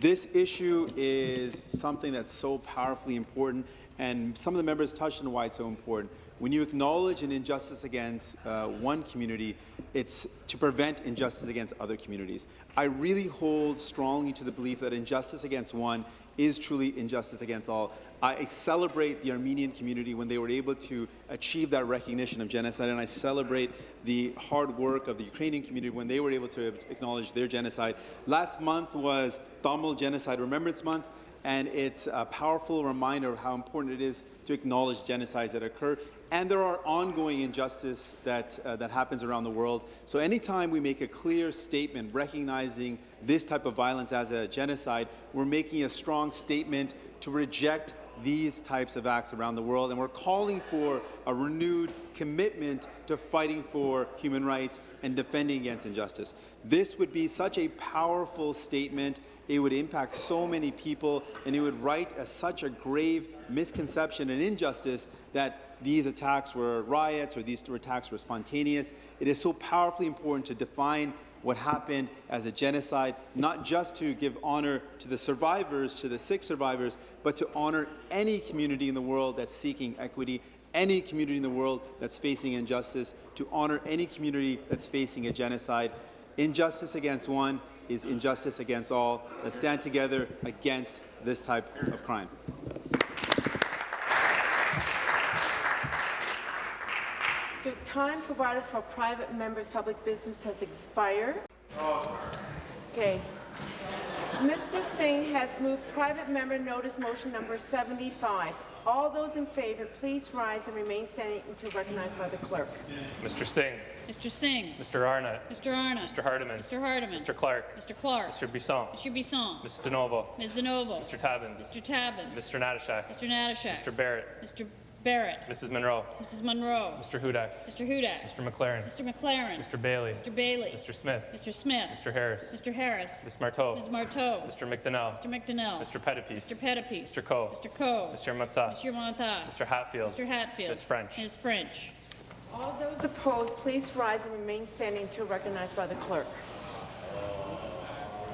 This issue is something that's so powerfully important, and some of the members touched on why it's so important. When you acknowledge an injustice against one community, it's to prevent injustice against other communities. I really hold strongly to the belief that injustice against one is truly injustice against all. I celebrate the Armenian community when they were able to achieve that recognition of genocide, and I celebrate the hard work of the Ukrainian community when they were able to acknowledge their genocide. Last month was Tamil Genocide Remembrance Month, and it's a powerful reminder of how important it is to acknowledge genocides that occur. And there are ongoing injustice that happens around the world. So anytime we make a clear statement recognizing this type of violence as a genocide, we're making a strong statement to reject these types of acts around the world, and we're calling for a renewed commitment to fighting for human rights and defending against injustice. This would be such a powerful statement. It would impact so many people, and it would right such a grave misconception and injustice that these attacks were riots or these attacks were spontaneous. It is so powerfully important to define what happened as a genocide, not just to give honor to the survivors, to the Sikh survivors, but to honor any community in the world that's seeking equity, any community in the world that's facing injustice, to honor any community that's facing a genocide. Injustice against one is injustice against all. Let's stand together against this type of crime. The time provided for private members' public business has expired. Okay. Mr. Singh has moved private member notice motion number 75. All those in favour, please rise and remain standing until recognized by the clerk. Mr. Singh. Mr. Singh. Mr. Arnott. Mr. Arnott. Mr. Hardiman. Mr. Hardiman. Mr. Clark. Mr. Clark. Mr. Bisson. Mr. Bisson. Ms. DeNovo. Ms. DeNovo. Mr. Tabbins. Mr. Tabbins. Mr. Natashak. Mr. Natashak. Mr. Barrett. Mr. Barrett. Mrs. Monroe. Mrs. Monroe. Mr. Hudak. Mr. Hudak. Mr. McLaren. Mr. McLaren. Mr. Bailey. Mr. Bailey. Mr. Smith. Mr. Smith. Mr. Harris. Mr. Harris. Ms. Marteau. Ms. Marteau. Mr. McDonnell. Mr. McDonnell. Mr. Pettipies. Mr. Pettipies. Mr. Coe. Mr. Coe. Mr. Mata. Mr. Monta. Mr. Hatfield. Mr. Hatfield. Ms. French. Ms. French. All those opposed, please rise and remain standing until recognized by the clerk.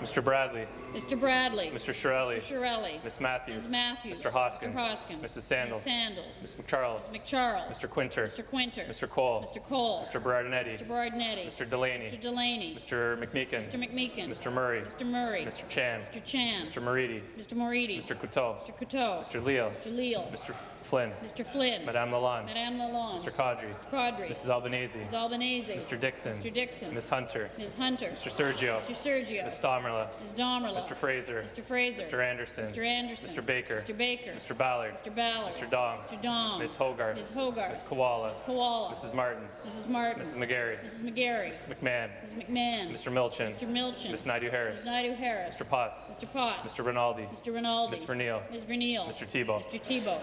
Mr. Bradley. Mr. Bradley. Mr. Shirelli. Mr. Shirelli. Ms. Matthews. Ms. Matthews. Mr. Hoskins. Mr. Hoskins. Mrs. Sandals. Ms. Sandals. Ms. McCharles. McCharles. Mr. Quinter. Mr. Quinter. Mr. Cole. Mr. Cole. Mr. Berardinetti. Mr. Berardinetti. Mr. Delaney. Mr. Delaney. Mr. McMeekin. Mr. McMeekin. Mr. Murray. Mr. Murray. Mr. Chan. Mr. Chan. Mr. Moridi. Mr. Moridi. Mr. Couteau. Mr. Couteau. Mr. Leal. Mr. Leal. Mr. Flynn. Mr. Flynn. Madame Lalonde. Madame Lalonde. Mr. Caudry. Mr. Caudry. Mrs. Albanese. Ms. Albanese. Mr. Dixon. Mr. Dixon. Ms. Hunter. Ms. Hunter. Mr. Sergio. Mr. Sergio. Ms. Domerla. Ms. Domerla. Mr. Fraser. Mr. Fraser. Mr. Anderson. Mr. Anderson. Mr. Baker. Mr. Baker. Mr. Ballard. Mr. Ballard. Mr. Dong. Mr. Dong. Ms. Hogarth. Ms. Hogarth. Ms. Koala. Ms. Koala. Mrs. Martins. Mrs. Martins. Mrs. McGarry. Mrs. McGarry. Mrs. McMahon. Ms. McMahon. Mr. Milchin. Mr. Milchin. Ms. Naidu-Harris. Ms. Naidu-Harris. Mr. Potts. Mr. Potts. Mr. Rinaldi. Mr. Rinaldi. Ms. Verneal. Ms. Verneal. Mr. Tebow. Mr. Tebow.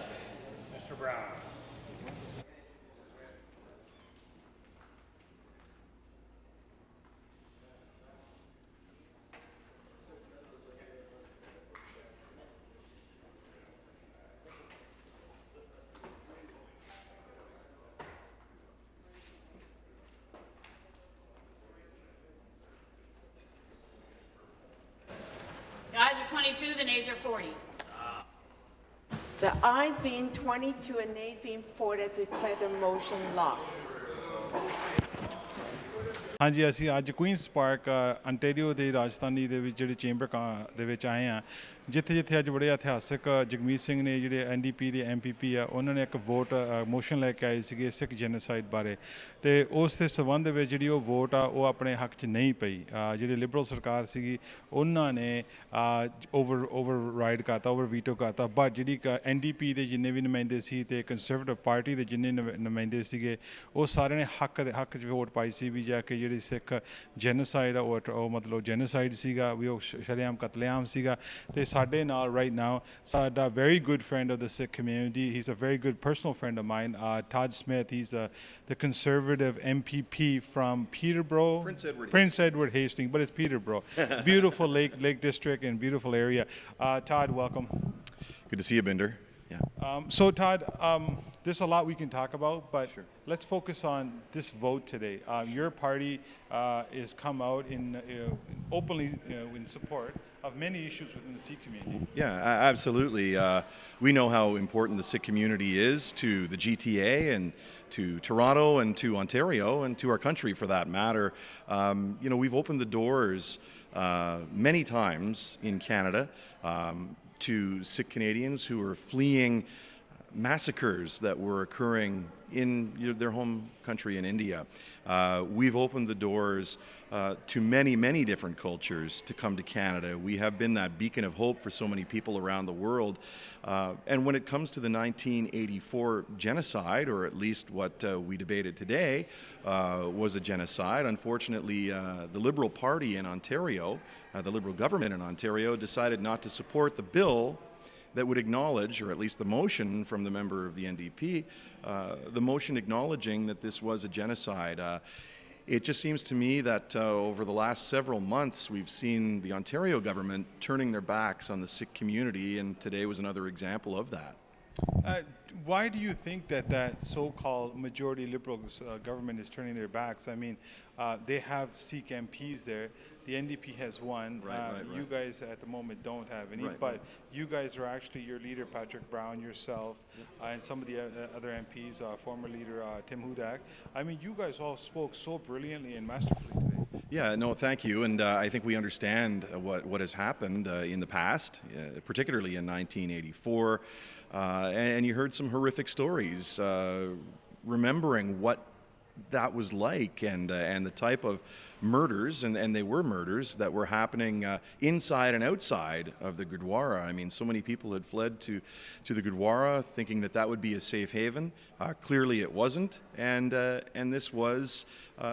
Mr. Brown. The ayes are 22, the nays are 40. The ayes being 22 and nays being 40, I declare the motion lost. ਹਾਂਜੀ ਅਸੀਂ ਅੱਜ Queen's park ਅੰਟੇਰੀਓ ਦੇ ਰਾਜਧਾਨੀ ਦੇ ਵਿੱਚ ਜਿਹੜੇ chamber ਦੇ ਵਿੱਚ ਆਏ ਹਾਂ ਜਿੱਥੇ ਜਿੱਥੇ ਅੱਜ ਬੜੇ ਇਤਿਹਾਸਿਕ ਜਗਮੀਤ ਸਿੰਘ ਨੇ ਜਿਹੜੇ NDP ਦੇ MPP ਆ ਉਹਨਾਂ ਨੇ ਇੱਕ ਵੋਟ ਮੋਸ਼ਨ ਲੈ ਕੇ ਆਏ ਸੀਗੇ ਸਿੱਖ ਜੈਨੋਸਾਈਡ ਬਾਰੇ ਅਤੇ ਉਸ ਦੇ ਸੰਬੰਧ ਵਿੱਚ ਜਿਹੜੀ ਉਹ ਵੋਟ ਆ ਉਹ ਆਪਣੇ ਹੱਕ 'ਚ ਨਹੀਂ ਪਈ ਜਿਹੜੀ ਲਿਬਰਲ ਸਰਕਾਰ ਸੀਗੀ ਉਹਨਾਂ ਨੇ ਓਵਰ ਵੀਟੋ ਕਰਤਾ ਬਟ ਜਿਹੜੀ NDP ਦੇ ਜਿੰਨੇ ਵੀ ਨੁਮਾਇੰਦੇ ਸੀ ਅਤੇ ਕੰਜ਼ਰਵੇਟਿਵ ਪਾਰਟੀ ਦੇ ਜਿੰਨੇ ਨੁਮਾਇੰਦੇ ਸੀਗੇ ਉਹ ਸਾਰਿਆਂ ਨੇ ਹੱਕ 'ਚ ਵੋਟ ਪਾਈ ਸੀ ਵੀ ਜਾ ਕੇ ਜਿਹੜੀ ਸਿੱਖ ਜੈਨੋਸਾਈਡ ਆ ਉਹ ਮਤਲਬ ਜੈਨੋਸਾਈਡ ਸੀਗਾ ਵੀ ਉਹ ਸ਼ਰੇਆਮ ਕਤਲੇਆਮ ਸੀਗਾ ਅਤੇ ਸਾਡੇ ਨਾਲ right now ਸਾਡਾ very good friend of the Sikh community. He's a very good personal friend of mine, Todd Smith. He's the conservative MPP from Peterborough. Prince Edward Hastings, but it's Peterborough. Beautiful Lake District and beautiful area. Todd, welcome. Good to see you, Binder. Yeah. So Todd, there's a lot we can talk about, but let's focus on this vote today. Your party has come out openly in support of many issues within the Sikh community. Yeah, absolutely. We know how important the Sikh community is to the GTA and to Toronto and to Ontario and to our country for that matter. We've opened the doors many times in Canada to Sikh Canadians who are fleeing massacres that were occurring in their home country in India. We've opened the doors to many, many different cultures to come to Canada. We have been that beacon of hope for so many people around the world. And when it comes to the 1984 genocide, or at least what we debated today was a genocide, unfortunately the Liberal Party in Ontario, the Liberal government in Ontario, decided not to support the bill that would acknowledge, or at least the motion from the member of the NDP, the motion acknowledging that this was a genocide. It just seems to me that over the last several months we've seen the Ontario government turning their backs on the Sikh community, and today was another example of that. Why do you think that so-called majority Liberal government is turning their backs? I mean, they have Sikh MPs there. The NDP has one. Right. You guys at the moment don't have any, but you guys are actually, your leader Patrick Brown, yourself, and some of the other MPs, former leader Tim Hudak. I mean, you guys all spoke so brilliantly and masterfully today. Yeah, no, thank you. And I think we understand what has happened in the past, particularly in 1984. And you heard some horrific stories, remembering what that was like, and the type of murders, and they were murders that were happening inside and outside of the Gurdwara. I mean, so many people had fled to the Gurdwara thinking that would be a safe haven. Clearly it wasn't, and this was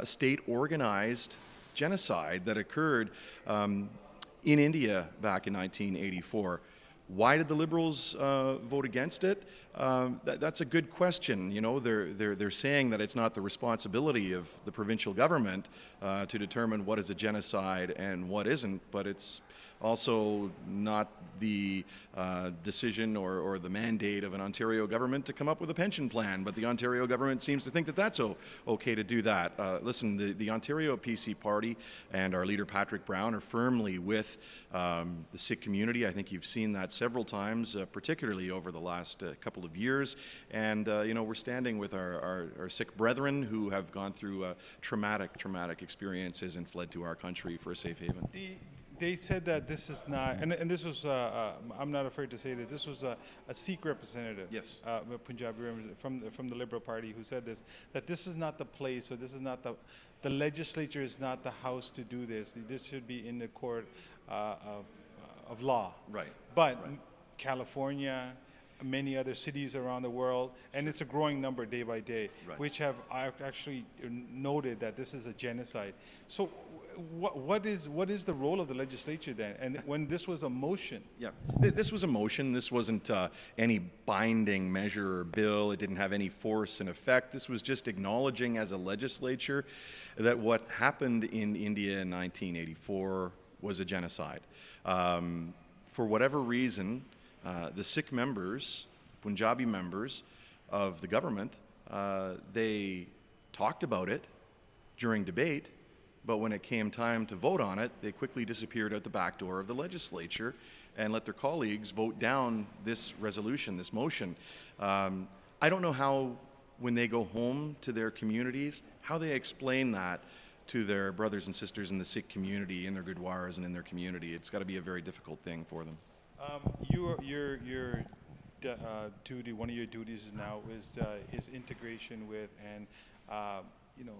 state organized genocide that occurred in India back in 1984. Why did the Liberals vote against it? That's a good question. You know, they're saying that it's not the responsibility of the provincial government to determine what is a genocide and what isn't, but it's also not the decision or the mandate of an Ontario government to come up with a pension plan, but the Ontario government seems to think that that's okay to do that. Listen, the Ontario PC Party and our leader Patrick Brown are firmly with the Sikh community. I think you've seen that several times, particularly over the last couple of years. And, we're standing with our Sikh brethren who have gone through traumatic experiences and fled to our country for a safe haven. They said that this is not, and this was, I'm not afraid to say that this was a Sikh representative, yes, a Punjabi representative from the Liberal Party who said this, that this is not the place, or this is not the legislature is not the house to do this. This should be in the court of law. Right. But California, many other cities around the world, and it's a growing number day by day, which have actually noted that this is a genocide. So what is the role of the legislature then? And when this was a motion? Yeah, this was a motion. This wasn't any binding measure or bill. It didn't have any force and effect. This was just acknowledging as a legislature that what happened in India in 1984 was a genocide. For whatever reason, the Sikh members, Punjabi members of the government, they talked about it during debate, but when it came time to vote on it, they quickly disappeared out the back door of the legislature and let their colleagues vote down this resolution, this motion. I don't know how, when they go home to their communities, how they explain that to their brothers and sisters in the Sikh community, in their gurdwaras and in their community. It's got to be a very difficult thing for them. Your duty, one of your duties now is integration with and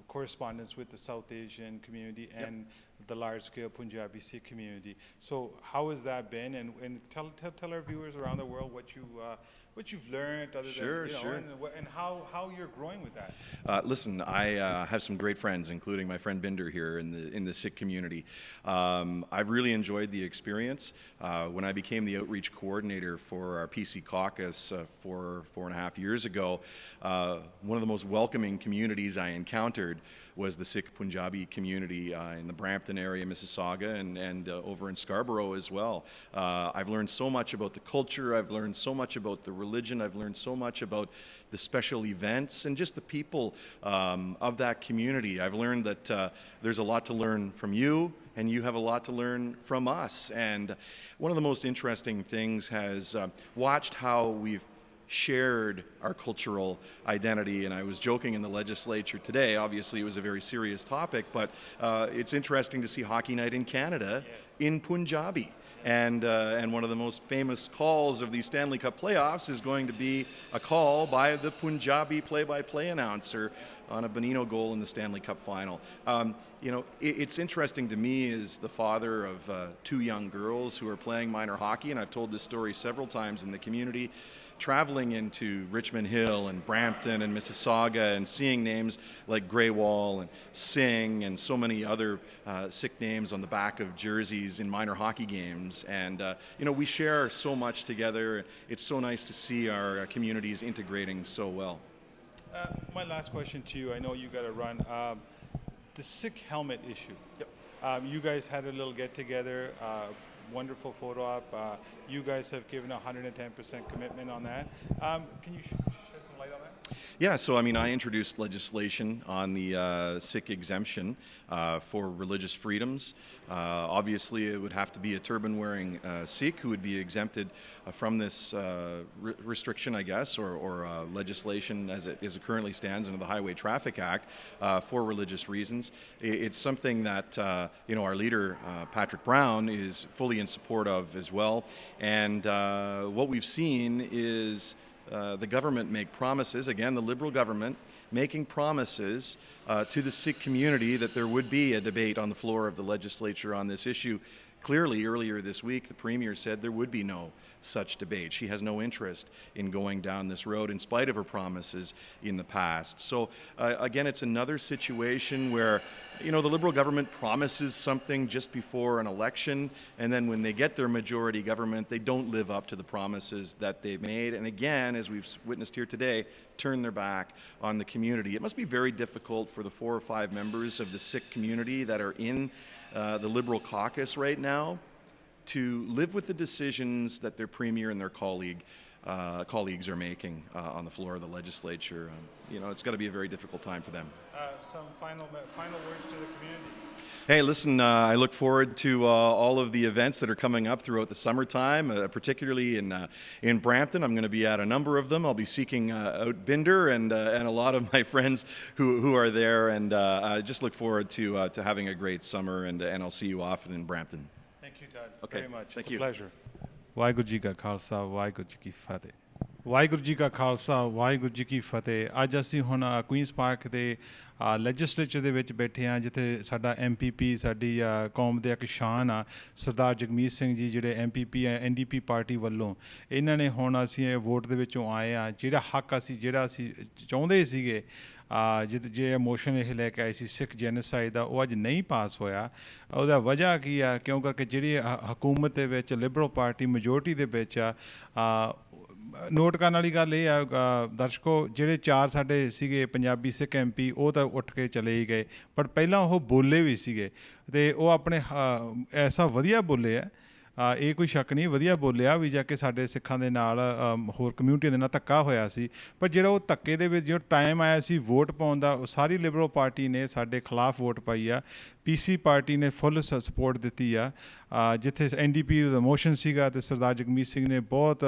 correspondence with the South Asian community and the large-scale Punjabi Sikh community. So how has that been? And tell our viewers around the world what you've learned, other than and how you're growing with that. Listen, I have some great friends, including my friend Binder here in the Sikh community. I've really enjoyed the experience. When I became the outreach coordinator for our PC caucus 4.5 years ago, one of the most welcoming communities I encountered was the Sikh Punjabi community in the Brampton area, Mississauga, and over in Scarborough as well. I've learned so much about the culture. I've learned so much about the religion. I've learned so much about the special events and just the people of that community. I've learned that there's a lot to learn from you, and you have a lot to learn from us. And one of the most interesting things has watched how we've shared our cultural identity. And I was joking in the legislature today, obviously it was a very serious topic, but it's interesting to see Hockey Night in Canada in Punjabi. And one of the most famous calls of the Stanley Cup playoffs is going to be a call by the Punjabi play-by-play announcer on a Benino goal in the Stanley Cup final. It's interesting to me as the father of two young girls who are playing minor hockey, and I've told this story several times in the community, traveling into Richmond Hill and Brampton and Mississauga and seeing names like Greywall and Singh and so many other Sikh names on the back of jerseys in minor hockey games. And, we share so much together. It's so nice to see our communities integrating so well. My last question to you, I know you got to run. The Sikh helmet issue. Yep. You guys had a little get-together. Wonderful photo op. You guys have given 110% commitment on that. Can you shed some light on that? Yeah, so I introduced legislation on the Sikh exemption for religious freedoms. Obviously, it would have to be a turban-wearing Sikh who would be exempted from this restriction, I guess, or legislation as it currently stands under the Highway Traffic Act for religious reasons. It's something that our leader, Patrick Brown, is fully in support of as well. And what we've seen is the government make promises, again, the Liberal government, making promises to the Sikh community that there would be a debate on the floor of the legislature on this issue. Clearly, earlier this week, the Premier said there would be no such debate. She has no interest in going down this road in spite of her promises in the past. So, again, it's another situation where, the Liberal government promises something just before an election, and then when they get their majority government, they don't live up to the promises that they've made. And again, as we've witnessed here today, turn their back on the community. It must be very difficult for the 4 or 5 members of the Sikh community that are in the Liberal caucus right now to live with the decisions that their premier and their colleagues are making on the floor of the legislature. It's got to be a very difficult time for them. Some final words to the community. Hey, listen, I look forward to all of the events that are coming up throughout the summertime, particularly in Brampton. I'm going to be at a number of them. I'll be seeking out Binder and a lot of my friends who are there, and I just look forward to having a great summer, and I'll see you often in Brampton. Thank you, Todd, okay. very much. Thank It's you. a pleasure. Waheguru ji ਕਾ ਖਾਲਸਾ ਵਾਹਿਗੁਰੂ ਜੀ ਕੀ ਫਤਿਹ ਵਾਹਿਗੁਰੂ ਜੀ ਕਾ ਖਾਲਸਾ ਵਾਹਿਗੁਰੂ ਜੀ ਕੀ ਫਤਿਹ ਅੱਜ ਅਸੀਂ ਹੁਣ Queen's park ਦੇ legislature ਦੇ ਵਿੱਚ ਬੈਠੇ ਹਾਂ ਜਿੱਥੇ ਸਾਡਾ MPP ਸਾਡੀ ਕੌਮ ਦੇ ਇੱਕ ਸ਼ਾਨ ਆ ਸਰਦਾਰ ਜਗਮੀਤ ਸਿੰਘ ਜੀ ਜਿਹੜੇ MPP ਆ NDP ਪਾਰਟੀ ਵੱਲੋਂ ਇਹਨਾਂ ਨੇ ਹੁਣ ਅਸੀਂ ਇਹ ਵੋਟ ਦੇ ਵਿੱਚੋਂ ਆਏ ਆ ਜਿਹੜਾ ਹੱਕ ਜਿਹੜਾ ਅਸੀਂ ਚਾਹੁੰਦੇ ਸੀਗੇ ਜੇ ਮੋਸ਼ਨ ਇਹ ਲੈ ਕੇ ਆਏ ਸੀ ਸਿੱਖ ਜੈਨੋਸਾਈਡ ਦਾ ਉਹ ਅੱਜ ਨਹੀਂ ਪਾਸ ਹੋਇਆ ਉਹਦਾ ਵਜ੍ਹਾ ਕੀ ਆ ਕਿਉਂ ਕਰਕੇ ਜਿਹੜੀ ਹਕੂਮਤ ਦੇ ਵਿੱਚ ਲਿਬਰਲ ਪਾਰਟੀ ਮੈਜੋਰਟੀ ਦੇ ਵਿੱਚ ਆ ਨੋਟ ਕਰਨ ਵਾਲੀ ਗੱਲ ਇਹ ਆ ਦਰਸ਼ਕੋ ਜਿਹੜੇ 4 ਸਾਡੇ ਸੀਗੇ ਪੰਜਾਬੀ ਸਿੱਖ MP ਉਹ ਤਾਂ ਉੱਠ ਕੇ ਚਲੇ ਹੀ ਗਏ ਪਰ ਪਹਿਲਾਂ ਉਹ ਬੋਲੇ ਵੀ ਸੀਗੇ ਅਤੇ ਉਹ ਆਪਣੇ ਐਸਾ ਵਧੀਆ ਬੋਲੇ ਆ ਇਹ ਕੋਈ ਸ਼ੱਕ ਨਹੀਂ ਵਧੀਆ ਬੋਲਿਆ ਵੀ ਜਾ ਕੇ ਸਾਡੇ ਸਿੱਖਾਂ ਦੇ ਨਾਲ ਹੋਰ ਕਮਿਊਨਿਟੀ ਦੇ ਨਾਲ ਧੱਕਾ ਹੋਇਆ ਸੀ ਪਰ ਜਿਹੜਾ ਉਹ ਧੱਕੇ ਦੇ ਵਿੱਚ ਜੋ ਟਾਈਮ ਆਇਆ ਸੀ ਵੋਟ ਪਾਉਣ ਦਾ ਉਹ ਸਾਰੀ ਲਿਬਰਲ ਪਾਰਟੀ ਨੇ ਸਾਡੇ ਖਿਲਾਫ ਵੋਟ ਪਾਈ ਆ PC ਪਾਰਟੀ ਨੇ ਫੁੱਲ ਸਪੋਰਟ ਦਿੱਤੀ ਆ ਜਿੱਥੇ NDP ਦਾ ਮੋਸ਼ਨ ਸੀਗਾ ਅਤੇ ਸਰਦਾਰ ਜਗਮੀਤ ਸਿੰਘ ਨੇ ਬਹੁਤ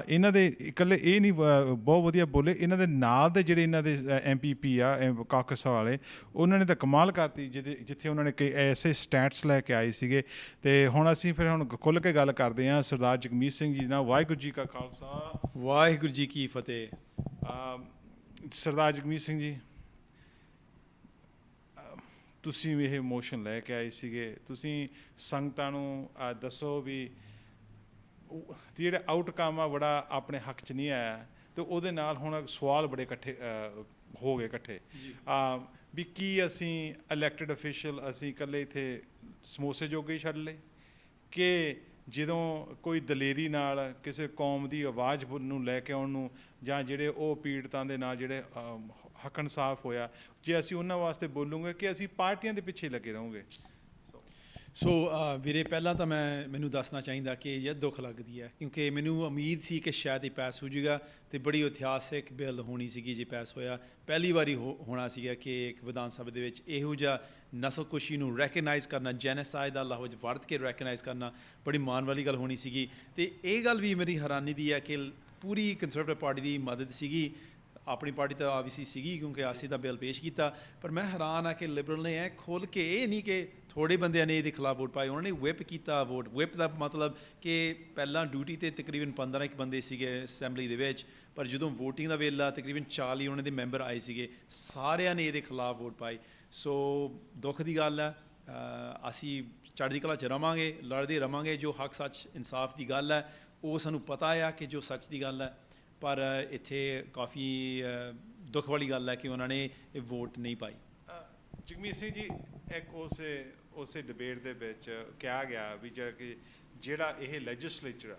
ਇਹਨਾਂ ਦੇ ਇਕੱਲੇ ਇਹ ਨਹੀਂ ਬਹੁਤ ਵਧੀਆ ਬੋਲੇ ਇਹਨਾਂ ਦੇ ਨਾਲ ਦੇ ਜਿਹੜੇ ਇਹਨਾਂ ਦੇ MPP ਆ ਕਾਕਸ ਵਾਲੇ ਉਹਨਾਂ ਨੇ ਤਾਂ ਕਮਾਲ ਕਰਤੀ ਜਿੱਥੇ ਉਹਨਾਂ ਨੇ ਕਈ ਐਸੇ ਸਟੈਟਸ ਲੈ ਕੇ ਆਏ ਸੀਗੇ ਅਤੇ ਹੁਣ ਅਸੀਂ ਫਿਰ ਹੁਣ ਖੁੱਲ੍ਹ ਕੇ ਗੱਲ ਕਰਦੇ ਹਾਂ ਸਰਦਾਰ ਜਗਮੀਤ ਸਿੰਘ ਜੀ ਨਾਲ ਵਾਹਿਗੁਰੂ ਜੀ ਕਾ ਖਾਲਸਾ ਵਾਹਿਗੁਰੂ ਜੀ ਕੀ ਫਤਿਹ ਸਰਦਾਰ ਜਗਮੀਤ ਸਿੰਘ ਜੀ ਤੁਸੀਂ ਇਹ ਮੋਸ਼ਨ ਲੈ ਕੇ ਆਏ ਸੀਗੇ ਤੁਸੀਂ ਸੰਗਤਾਂ ਨੂੰ ਦੱਸੋ ਵੀ ਜਿਹੜਾ ਆਊਟਕਮ ਆ ਬੜਾ ਆਪਣੇ ਹੱਕ 'ਚ ਨਹੀਂ ਆਇਆ ਅਤੇ ਉਹਦੇ ਨਾਲ ਹੁਣ ਸਵਾਲ ਬੜੇ ਇਕੱਠੇ ਹੋ ਗਏ ਇਕੱਠੇ ਵੀ ਕੀ ਅਸੀਂ ਇਲੈਕਟਡ ਅਫੀਸ਼ੀਅਲ ਅਸੀਂ ਇਕੱਲੇ ਇੱਥੇ ਸਮੋਸੇ ਜੋਗੇ ਹੀ ਛੱਡ ਲਏ ਕਿ ਜਦੋਂ ਕੋਈ ਦਲੇਰੀ ਨਾਲ ਕਿਸੇ ਕੌਮ ਦੀ ਆਵਾਜ਼ ਨੂੰ ਲੈ ਕੇ ਆਉਣ ਨੂੰ ਜਾਂ ਜਿਹੜੇ ਉਹ ਪੀੜਤਾਂ ਦੇ ਨਾਲ ਜਿਹੜੇ ਹੱਕ ਇਨਸਾਫ ਹੋਇਆ ਜੇ ਅਸੀਂ ਉਹਨਾਂ ਵਾਸਤੇ ਬੋਲੂਗੇ ਕਿ ਅਸੀਂ ਪਾਰਟੀਆਂ ਦੇ ਪਿੱਛੇ ਲੱਗੇ ਰਹੋਗੇ ਸੋ ਵੀਰੇ ਪਹਿਲਾਂ ਤਾਂ ਮੈਨੂੰ ਦੱਸਣਾ ਚਾਹੀਦਾ ਕਿ ਇਹ ਦੁੱਖ ਲੱਗਦੀ ਹੈ ਕਿਉਂਕਿ ਮੈਨੂੰ ਉਮੀਦ ਸੀ ਕਿ ਸ਼ਾਇਦ ਇਹ ਪਾਸ ਹੋ ਜਾਊਗਾ ਅਤੇ ਬੜੀ ਇਤਿਹਾਸਿਕ ਬਿੱਲ ਹੋਣੀ ਸੀਗੀ ਜੇ ਪਾਸ ਹੋਇਆ ਪਹਿਲੀ ਵਾਰੀ ਹੋਣਾ ਸੀਗਾ ਕਿ ਇੱਕ ਵਿਧਾਨ ਸਭਾ ਦੇ ਵਿੱਚ ਇਹੋ ਜਿਹਾ ਨਸਲਕੁਸ਼ੀ ਨੂੰ ਰੈਕਗਨਾਈਜ਼ ਕਰਨਾ ਜੈਨੋਸਾਈਡ ਦਾ ਲਫ਼ਜ਼ ਵਰਤ ਕੇ ਰੈਕਗਨਾਈਜ਼ ਕਰਨਾ ਬੜੀ ਮਾਣ ਵਾਲੀ ਗੱਲ ਹੋਣੀ ਸੀਗੀ ਅਤੇ ਇਹ ਗੱਲ ਵੀ ਮੇਰੀ ਹੈਰਾਨੀ ਦੀ ਹੈ ਕਿ ਪੂਰੀ ਕੰਜ਼ਰਵੇਟਿਵ ਪਾਰਟੀ ਦੀ ਮਦਦ ਸੀਗੀ ਆਪਣੀ ਪਾਰਟੀ ਤਾਂ ਆਬਵੀਅਸਲੀ ਸੀਗੀ ਕਿਉਂਕਿ ਅਸੀਂ ਤਾਂ ਬਿੱਲ ਪੇਸ਼ ਕੀਤਾ ਪਰ ਮੈਂ ਹੈਰਾਨ ਆ ਕਿ ਲਿਬਰਲ ਨੇ ਖੋਲ੍ਹ ਕੇ ਇਹ ਨਹੀਂ ਕਿ ਥੋੜ੍ਹੇ ਬੰਦਿਆਂ ਨੇ ਇਹਦੇ ਖਿਲਾਫ ਵੋਟ ਪਾਈ ਉਹਨਾਂ ਨੇ whip ਕੀਤਾ ਵੋਟ whip ਦਾ ਮਤਲਬ ਕਿ ਪਹਿਲਾਂ ਡਿਊਟੀ 'ਤੇ ਤਕਰੀਬਨ 15 ਬੰਦੇ ਸੀਗੇ ਅਸੈਂਬਲੀ ਦੇ ਵਿੱਚ ਪਰ ਜਦੋਂ ਵੋਟਿੰਗ ਦਾ ਵੇਲਾ ਤਕਰੀਬਨ 40 ਉਹਨਾਂ ਦੇ ਮੈਂਬਰ ਆਏ ਸੀਗੇ ਸਾਰਿਆਂ ਨੇ ਇਹਦੇ ਖਿਲਾਫ ਵੋਟ ਪਾਈ ਸੋ ਦੁੱਖ ਦੀ ਗੱਲ ਹੈ ਅਸੀਂ ਚੜ੍ਹਦੀ ਕਲਾ 'ਚ ਰਵਾਂਗੇ ਲੜਦੇ ਰਵਾਂਗੇ ਜੋ ਹੱਕ ਸੱਚ ਇਨਸਾਫ ਦੀ ਗੱਲ ਹੈ ਉਹ ਸਾਨੂੰ ਪਤਾ ਆ ਕਿ ਜੋ ਸੱਚ ਦੀ ਗੱਲ ਹੈ ਪਰ ਇੱਥੇ ਕਾਫੀ ਦੁੱਖ ਵਾਲੀ ਗੱਲ ਹੈ ਕਿ ਉਹਨਾਂ ਨੇ ਇਹ ਵੋਟ ਨਹੀਂ ਪਾਈ ਜਗਮੀਤ ਸਿੰਘ ਜੀ ਇੱਕ ਉਸੇ ਡਿਬੇਟ ਦੇ ਵਿੱਚ ਕਿਹਾ ਗਿਆ ਵੀ ਜਿਹੜਾ ਇਹ ਲੈਜਿਸਲੇਚਰ ਆ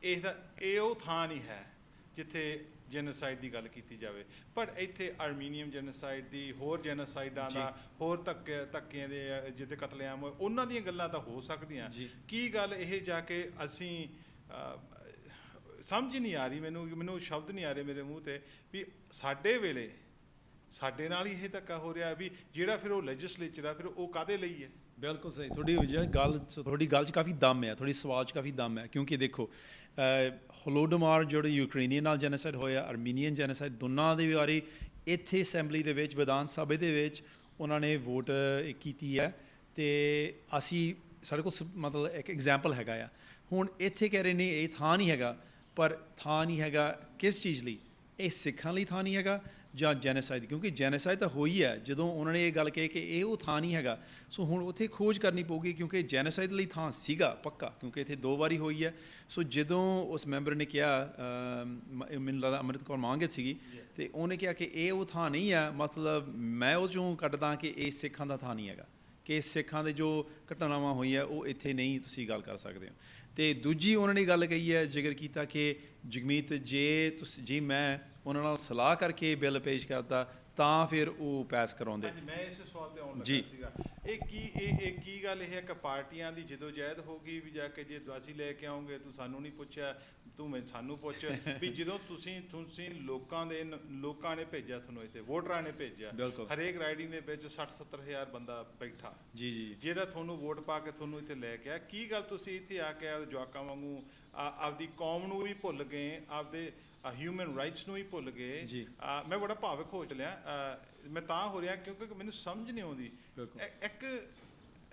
ਇਹ ਉਹ ਥਾਂ ਨਹੀਂ ਹੈ ਜਿੱਥੇ ਜੈਨੋਸਾਈਡ ਦੀ ਗੱਲ ਕੀਤੀ ਜਾਵੇ ਪਰ ਇੱਥੇ ਆਰਮੀਨੀਅਨ ਜੈਨੋਸਾਈਡ ਦੀ ਹੋਰ ਜੈਨੋਸਾਈਡਾਂ ਦਾ ਹੋਰ ਧੱਕਿਆਂ ਦੇ ਜਿੱਥੇ ਕਤਲੇਆਮ ਹੋਏ ਉਹਨਾਂ ਦੀਆਂ ਗੱਲਾਂ ਤਾਂ ਹੋ ਸਕਦੀਆਂ ਕੀ ਗੱਲ ਇਹ ਜਾ ਕੇ ਅਸੀਂ ਸਮਝ ਨਹੀਂ ਆ ਰਹੀ ਮੈਨੂੰ ਸ਼ਬਦ ਨਹੀਂ ਆ ਰਹੇ ਮੇਰੇ ਮੂੰਹ 'ਤੇ ਵੀ ਸਾਡੇ ਵੇਲੇ ਸਾਡੇ ਨਾਲ ਹੀ ਇਹ ਧੱਕਾ ਹੋ ਰਿਹਾ ਵੀ ਜਿਹੜਾ ਫਿਰ ਉਹ ਲੈਜਿਸਲੇਚਰ ਆ ਫਿਰ ਉਹ ਕਾਹਦੇ ਲਈ ਹੈ ਬਿਲਕੁਲ ਸਹੀ ਤੁਹਾਡੀ ਗੱਲ 'ਚ ਕਾਫੀ ਦਮ ਹੈ ਤੁਹਾਡੀ ਸਵਾਲ 'ਚ ਕਾਫੀ ਦਮ ਹੈ ਕਿਉਂਕਿ ਦੇਖੋ ਹੋਲੋਡੋਮਾਰ ਜਿਹੜੇ ਯੂਕਰੇਨੀਅਨ ਨਾਲ ਜੈਨੋਸਾਈਡ ਹੋਇਆ ਆਰਮੀਨੀਅਨ ਜੈਨੋਸਾਈਡ ਦੋਨਾਂ ਦੇ ਬਾਰੇ ਇੱਥੇ ਅਸੈਂਬਲੀ ਦੇ ਵਿੱਚ ਵਿਧਾਨ ਸਭਾ ਦੇ ਵਿੱਚ ਉਹਨਾਂ ਨੇ ਵੋਟ ਕੀਤੀ ਹੈ ਅਤੇ ਅਸੀਂ ਸਾਡੇ ਕੋਲ ਮਤਲਬ ਇੱਕ ਐਗਜ਼ਾਮਪਲ ਹੈਗਾ ਆ ਹੁਣ ਇੱਥੇ ਕਹਿ ਰਹੇ ਨੇ ਇਹ ਥਾਂ ਨਹੀਂ ਹੈਗਾ ਪਰ ਥਾਂ ਨਹੀਂ ਹੈਗਾ ਕਿਸ ਚੀਜ਼ ਲਈ ਇਹ ਸਿੱਖਾਂ ਲਈ ਥਾਂ ਨਹੀਂ ਹੈਗਾ ਜਾਂ ਜੈਨੋਸਾਈਡ ਕਿਉਂਕਿ ਜੈਨੋਸਾਈਡ ਤਾਂ ਹੋਈ ਹੈ ਜਦੋਂ ਉਹਨਾਂ ਨੇ ਇਹ ਗੱਲ ਕਹੀ ਕਿ ਇਹ ਉਹ ਥਾਂ ਨਹੀਂ ਹੈਗਾ ਸੋ ਹੁਣ ਉੱਥੇ ਖੋਜ ਕਰਨੀ ਪਊਗੀ ਕਿਉਂਕਿ ਜੈਨੋਸਾਈਡ ਲਈ ਥਾਂ ਸੀਗਾ ਪੱਕਾ ਕਿਉਂਕਿ ਇੱਥੇ 2 ਵਾਰੀ ਹੋਈ ਹੈ ਸੋ ਜਦੋਂ ਉਸ ਮੈਂਬਰ ਨੇ ਕਿਹਾ ਮੈਨੂੰ ਲੱਗਦਾ ਅੰਮ੍ਰਿਤ ਕੌਰ ਮੰਗਤ ਸੀਗੀ ਅਤੇ ਉਹਨੇ ਕਿਹਾ ਕਿ ਇਹ ਉਹ ਥਾਂ ਨਹੀਂ ਹੈ ਮਤਲਬ ਮੈਂ ਉਹ 'ਚੋਂ ਕੱਢਦਾ ਕਿ ਇਹ ਸਿੱਖਾਂ ਦਾ ਥਾਂ ਨਹੀਂ ਹੈਗਾ ਕਿ ਸਿੱਖਾਂ ਦੇ ਜੋ ਘਟਨਾਵਾਂ ਹੋਈਆਂ ਉਹ ਇੱਥੇ ਨਹੀਂ ਤੁਸੀਂ ਗੱਲ ਕਰ ਸਕਦੇ ਹੋ ਅਤੇ ਦੂਜੀ ਉਹਨਾਂ ਨੇ ਗੱਲ ਕਹੀ ਹੈ ਜ਼ਿਕਰ ਕੀਤਾ ਕਿ ਜਗਮੀਤ ਜੇ ਮੈਂ ਉਹਨਾਂ ਨਾਲ ਸਲਾਹ ਕਰਕੇ ਬਿੱਲ ਪੇਸ਼ ਕਰਦਾ ਤਾਂ ਫਿਰ ਉਹ ਪਾਸ ਕਰਾਉਂਦੇ ਮੈਂ ਇਸੇ ਸਵਾਲ 'ਤੇ ਆਉਣ ਲੱਗਾ ਸੀਗਾ ਇਹ ਕੀ ਗੱਲ ਇਹ ਇੱਕ ਪਾਰਟੀਆਂ ਦੀ ਜਦੋਜਹਿਦ ਹੋ ਗਈ ਵੀ ਜਾ ਕੇ ਜੇ ਅਸੀਂ ਲੈ ਕੇ ਆਉਂਗੇ ਤੂੰ ਸਾਨੂੰ ਨਹੀਂ ਪੁੱਛਿਆ ਤੂੰ ਸਾਨੂੰ ਪੁੱਛ ਵੀ ਜਦੋਂ ਤੁਸੀਂ ਲੋਕਾਂ ਨੇ ਭੇਜਿਆ ਤੁਹਾਨੂੰ ਇੱਥੇ ਵੋਟਰਾਂ ਨੇ ਭੇਜਿਆ ਹਰੇਕ ਰਾਈਡਿੰਗ ਦੇ ਵਿੱਚ 60-70 ਹਜ਼ਾਰ ਬੰਦਾ ਬੈਠਾ ਜੀ ਜਿਹੜਾ ਤੁਹਾਨੂੰ ਵੋਟ ਪਾ ਕੇ ਤੁਹਾਨੂੰ ਇੱਥੇ ਲੈ ਕੇ ਆ ਕੀ ਗੱਲ ਤੁਸੀਂ ਇੱਥੇ ਆ ਕੇ ਜਵਾਕਾਂ ਵਾਂਗੂ ਆਪਦੀ ਕੌਮ ਨੂੰ ਵੀ ਭੁੱਲ ਗਏ ਆਪਦੇ ਹਿਊਮਨ ਰਾਈਟਸ ਨੂੰ ਹੀ ਭੁੱਲ ਗਏ ਮੈਂ ਬੜਾ ਭਾਵੁਕ ਹੋ ਚਲਿਆ ਮੈਂ ਤਾਂ ਹੋ ਰਿਹਾ ਕਿਉਂਕਿ ਮੈਨੂੰ ਸਮਝ ਨਹੀਂ ਆਉਂਦੀ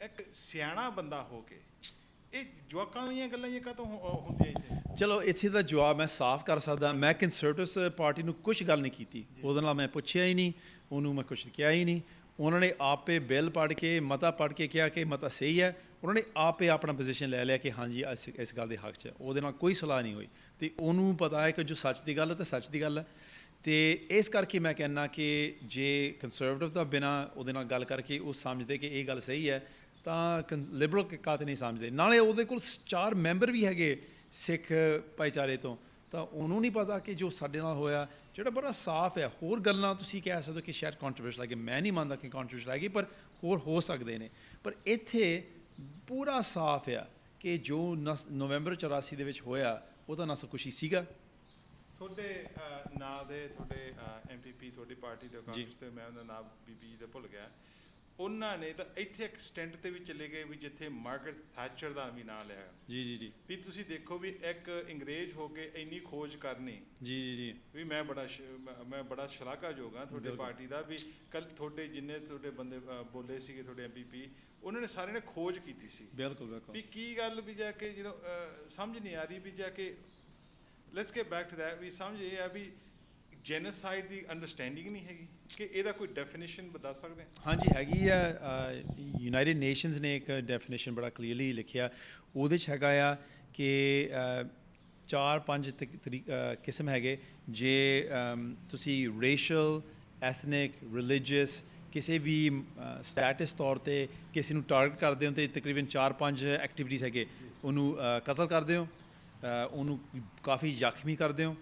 ਇੱਕ ਸਿਆਣਾ ਬੰਦਾ ਹੋ ਕੇ ਇਹ ਜਵਾਕਾਂ ਦੀਆਂ ਗੱਲਾਂ ਇਹ ਕਾਹਤੋਂ ਹੁੰਦੀਆਂ ਇੱਥੇ ਚਲੋ ਇੱਥੇ ਦਾ ਜਵਾਬ ਮੈਂ ਸਾਫ਼ ਕਰ ਸਕਦਾ ਮੈਂ ਕੰਸਰਵੇਟਿਵਸ ਪਾਰਟੀ ਨੂੰ ਕੁਛ ਗੱਲ ਨਹੀਂ ਕੀਤੀ ਉਹਦੇ ਨਾਲ ਮੈਂ ਪੁੱਛਿਆ ਹੀ ਨਹੀਂ ਉਹਨੂੰ ਮੈਂ ਕੁਛ ਕਿਹਾ ਹੀ ਨਹੀਂ ਉਹਨਾਂ ਨੇ ਆਪੇ ਬਿੱਲ ਪੜ੍ਹ ਕੇ ਮਤਾ ਪੜ੍ਹ ਕੇ ਕਿਹਾ ਕਿ ਮਤਾ ਸਹੀ ਹੈ ਉਹਨਾਂ ਨੇ ਆਪੇ ਆਪਣਾ ਪੋਜੀਸ਼ਨ ਲੈ ਲਿਆ ਕਿ ਹਾਂਜੀ ਇਸ ਗੱਲ ਦੇ ਹੱਕ 'ਚ ਉਹਦੇ ਨਾਲ ਕੋਈ ਸਲਾਹ ਨਹੀਂ ਹੋਈ ਅਤੇ ਉਹਨੂੰ ਪਤਾ ਹੈ ਕਿ ਜੋ ਸੱਚ ਦੀ ਗੱਲ ਹੈ ਤਾਂ ਸੱਚ ਦੀ ਗੱਲ ਹੈ ਅਤੇ ਇਸ ਕਰਕੇ ਮੈਂ ਕਹਿੰਦਾ ਕਿ ਜੇ ਕੰਸਰਵੇਟਿਵ ਦਾ ਬਿਨਾਂ ਉਹਦੇ ਨਾਲ ਗੱਲ ਕਰਕੇ ਉਹ ਸਮਝਦੇ ਕਿ ਇਹ ਗੱਲ ਸਹੀ ਹੈ ਤਾਂ ਲਿਬਰਲ ਕਾਹਤੇ ਨਹੀਂ ਸਮਝਦੇ ਨਾਲੇ ਉਹਦੇ ਕੋਲ 4 ਮੈਂਬਰ ਵੀ ਹੈਗੇ ਸਿੱਖ ਭਾਈਚਾਰੇ ਤੋਂ ਤਾਂ ਉਹਨੂੰ ਨਹੀਂ ਪਤਾ ਕਿ ਜੋ ਸਾਡੇ ਨਾਲ ਹੋਇਆ ਜਿਹੜਾ ਬੜਾ ਸਾਫ਼ ਹੈ ਹੋਰ ਗੱਲਾਂ ਤੁਸੀਂ ਕਹਿ ਸਕਦੇ ਹੋ ਕਿ ਸ਼ਾਇਦ ਕੰਟਰੋਵਰਸ਼ਲ ਹੈਗੇ ਮੈਂ ਨਹੀਂ ਮੰਨਦਾ ਕਿ ਕੰਟਰੋਵਰਸ਼ਲ ਹੈਗੀ ਪਰ ਹੋਰ ਹੋ ਸਕਦੇ ਨੇ ਪਰ ਇੱਥੇ ਪੂਰਾ ਸਾਫ਼ ਆ ਕਿ ਜੋ ਨਵੰਬਰ 84 ਦੇ ਵਿੱਚ ਹੋਇਆ ਉਹ ਤਾਂ ਨਸਲ ਕੁਸ਼ੀ ਸੀਗਾ ਤੁਹਾਡੇ ਨਾਲ ਦੇ ਤੁਹਾਡੇ MPP ਤੁਹਾਡੀ ਪਾਰਟੀ ਦੇ ਕਾਂਗਰਸ ਤੇ ਮੈਂ ਉਹਦਾ ਨਾਮ ਬੀਬੀ ਦਾ ਭੁੱਲ ਗਿਆ ਉਹਨਾਂ ਨੇ ਤਾਂ ਇੱਥੇ ਇੱਕ ਸਟੈਂਟ ਤੇ ਵੀ ਚਲੇ ਗਏ ਵੀ ਜਿੱਥੇ ਮਾਰਗਰਟ ਥੈਚਰ ਦਾ ਵੀ ਨਾਂ ਲਿਆ ਜੀ ਵੀ ਤੁਸੀਂ ਦੇਖੋ ਵੀ ਇੱਕ ਅੰਗਰੇਜ਼ ਹੋ ਕੇ ਇੰਨੀ ਖੋਜ ਕਰਨੀ ਜੀ ਵੀ ਮੈਂ ਬੜਾ ਸ਼ਲਾਘਾਯੋਗ ਹਾਂ ਤੁਹਾਡੇ ਪਾਰਟੀ ਦਾ ਵੀ ਕੱਲ ਤੁਹਾਡੇ ਜਿੰਨੇ ਤੁਹਾਡੇ ਬੰਦੇ ਬੋਲੇ ਸੀਗੇ ਤੁਹਾਡੇ MPP ਉਹਨਾਂ ਨੇ ਸਾਰਿਆਂ ਨੇ ਖੋਜ ਕੀਤੀ ਸੀ ਬਿਲਕੁਲ ਵੀ ਕੀ ਗੱਲ ਵੀ ਜਾ ਕੇ ਜਦੋਂ ਸਮਝ ਨਹੀਂ ਆ ਰਹੀ ਵੀ ਜਾ ਕੇ let's get back to that ਵੀ ਸਮਝ ਇਹ ਆ ਵੀ ਜੈਨੋਸਾਈਡ ਦੀ ਅੰਡਰਸਟੈਂਡਿੰਗ ਨਹੀਂ ਹੈਗੀ ਕਿ ਇਹਦਾ ਕੋਈ ਡੈਫੀਨੇਸ਼ਨ ਦੱਸ ਸਕਦੇ ਹਾਂਜੀ ਹੈਗੀ ਆ ਯੂਨਾਈਟਿਡ ਨੇਸ਼ਨਸ ਨੇ ਇੱਕ ਡੈਫੀਨੇਸ਼ਨ ਬੜਾ ਕਲੀਅਰਲੀ ਲਿਖਿਆ ਉਹਦੇ 'ਚ ਹੈਗਾ ਆ ਕਿ 4-5 ਕਿਸਮ ਹੈਗੇ ਜੇ ਤੁਸੀਂ ਰੇਸ਼ਲ ਐਥਨਿਕ ਰਿਲੀਜੀਅਸ ਕਿਸੇ ਵੀ ਸਟੈਟਸ ਤੌਰ 'ਤੇ ਕਿਸੇ ਨੂੰ ਟਾਰਗੇਟ ਕਰਦੇ ਹੋ ਅਤੇ ਤਕਰੀਬਨ 4-5 ਐਕਟੀਵਿਟੀਜ਼ ਹੈਗੇ ਉਹਨੂੰ ਕਤਲ ਕਰਦੇ ਹੋ ਉਹਨੂੰ ਕਾਫੀ ਜ਼ਖਮੀ ਕਰਦੇ ਹੋ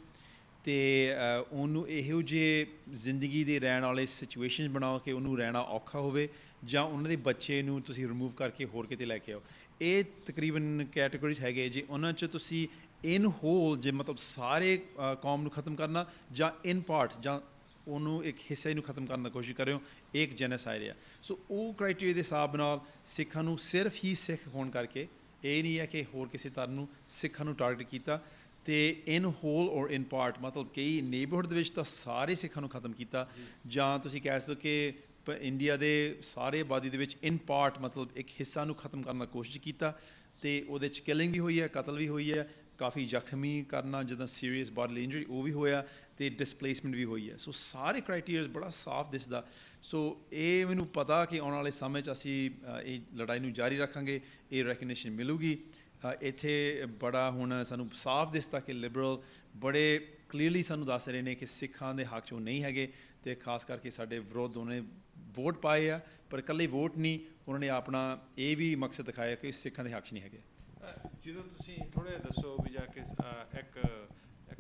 ਅਤੇ ਉਹਨੂੰ ਇਹੋ ਜਿਹੇ ਜ਼ਿੰਦਗੀ ਦੇ ਰਹਿਣ ਵਾਲੇ ਸਿਚੁਏਸ਼ਨ ਬਣਾਓ ਕਿ ਉਹਨੂੰ ਰਹਿਣਾ ਔਖਾ ਹੋਵੇ ਜਾਂ ਉਹਨਾਂ ਦੇ ਬੱਚੇ ਨੂੰ ਤੁਸੀਂ ਰਿਮੂਵ ਕਰਕੇ ਹੋਰ ਕਿਤੇ ਲੈ ਕੇ ਆਓ ਇਹ ਤਕਰੀਬਨ ਕੈਟੇਗਰੀਜ਼ ਹੈਗੇ ਜੇ ਉਹਨਾਂ 'ਚ ਤੁਸੀਂ ਇਨ ਹੋਲ ਜੇ ਮਤਲਬ ਸਾਰੇ ਕੌਮ ਨੂੰ ਖਤਮ ਕਰਨਾ ਜਾਂ ਇਨ ਪਾਰਟ ਜਾਂ ਉਹਨੂੰ ਇੱਕ ਹਿੱਸੇ ਨੂੰ ਖਤਮ ਕਰਨ ਦੀ ਕੋਸ਼ਿਸ਼ ਕਰ ਰਹੇ ਹੋ ਇਹ ਇੱਕ ਜੈਨੋਸਾਈਡ ਆ ਸੋ ਉਹ ਕ੍ਰਾਈਟੇਰੀਆ ਦੇ ਹਿਸਾਬ ਨਾਲ ਸਿੱਖਾਂ ਨੂੰ ਸਿਰਫ ਹੀ ਸਿੱਖ ਹੋਣ ਕਰਕੇ ਇਹ ਨਹੀਂ ਹੈ ਕਿ ਹੋਰ ਕਿਸੇ ਤਰ੍ਹਾਂ ਨੂੰ ਸਿੱਖਾਂ ਨੂੰ ਟਾਰਗੇਟ ਕੀਤਾ ਅਤੇ ਇਨ ਹੋਲ ਔਰ ਇਨ ਪਾਰਟ ਮਤਲਬ ਕਈ ਨੇਬਰਹੁੱਡ ਦੇ ਵਿੱਚ ਤਾਂ ਸਾਰੇ ਸਿੱਖਾਂ ਨੂੰ ਖਤਮ ਕੀਤਾ ਜਾਂ ਤੁਸੀਂ ਕਹਿ ਸਕਦੇ ਹੋ ਕਿ ਇੰਡੀਆ ਦੇ ਸਾਰੇ ਆਬਾਦੀ ਦੇ ਵਿੱਚ ਇਨ ਪਾਰਟ ਮਤਲਬ ਇੱਕ ਹਿੱਸਾ ਨੂੰ ਖਤਮ ਕਰਨ ਦੀ ਕੋਸ਼ਿਸ਼ ਕੀਤਾ ਅਤੇ ਉਹਦੇ 'ਚ ਕਿਲਿੰਗ ਵੀ ਹੋਈ ਹੈ ਕਤਲ ਵੀ ਹੋਈ ਹੈ ਕਾਫੀ ਜ਼ਖਮੀ ਕਰਨਾ ਜਿੱਦਾਂ ਸੀਰੀਅਸ ਬਾਡਲੀ ਇੰਜਰੀ ਉਹ ਵੀ ਹੋਇਆ ਅਤੇ ਡਿਸਪਲੇਸਮੈਂਟ ਵੀ ਹੋਈ ਹੈ ਸੋ ਸਾਰੇ ਕ੍ਰਾਈਟੀਰੀਆਜ਼ ਬੜਾ ਸਾਫ਼ ਦਿਸਦਾ ਸੋ ਇਹ ਮੈਨੂੰ ਪਤਾ ਕਿ ਆਉਣ ਵਾਲੇ ਸਮੇਂ 'ਚ ਅਸੀਂ ਇਹ ਲੜਾਈ ਨੂੰ ਜਾਰੀ ਰੱਖਾਂਗੇ ਇਹ ਰੈਕਗਨੀਸ਼ਨ ਮਿਲੂਗੀ ਇੱਥੇ ਬੜਾ ਹੁਣ ਸਾਨੂੰ ਸਾਫ਼ ਦਿਸਦਾ ਕਿ ਲਿਬਰਲ ਬੜੇ ਕਲੀਅਰਲੀ ਸਾਨੂੰ ਦੱਸ ਰਹੇ ਨੇ ਕਿ ਸਿੱਖਾਂ ਦੇ ਹੱਕ 'ਚ ਉਹ ਨਹੀਂ ਹੈਗੇ ਅਤੇ ਖਾਸ ਕਰਕੇ ਸਾਡੇ ਵਿਰੋਧ ਉਹਨੇ ਵੋਟ ਪਾਏ ਆ ਪਰ ਇਕੱਲੇ ਵੋਟ ਨਹੀਂ ਉਹਨਾਂ ਨੇ ਆਪਣਾ ਇਹ ਵੀ ਮਕਸਦ ਦਿਖਾਇਆ ਕਿ ਸਿੱਖਾਂ ਦੇ ਹੱਕ 'ਚ ਨਹੀਂ ਹੈਗੇ ਜਦੋਂ ਤੁਸੀਂ ਥੋੜ੍ਹਾ ਜਿਹਾ ਦੱਸੋ ਵੀ ਜਾ ਕੇ ਇੱਕ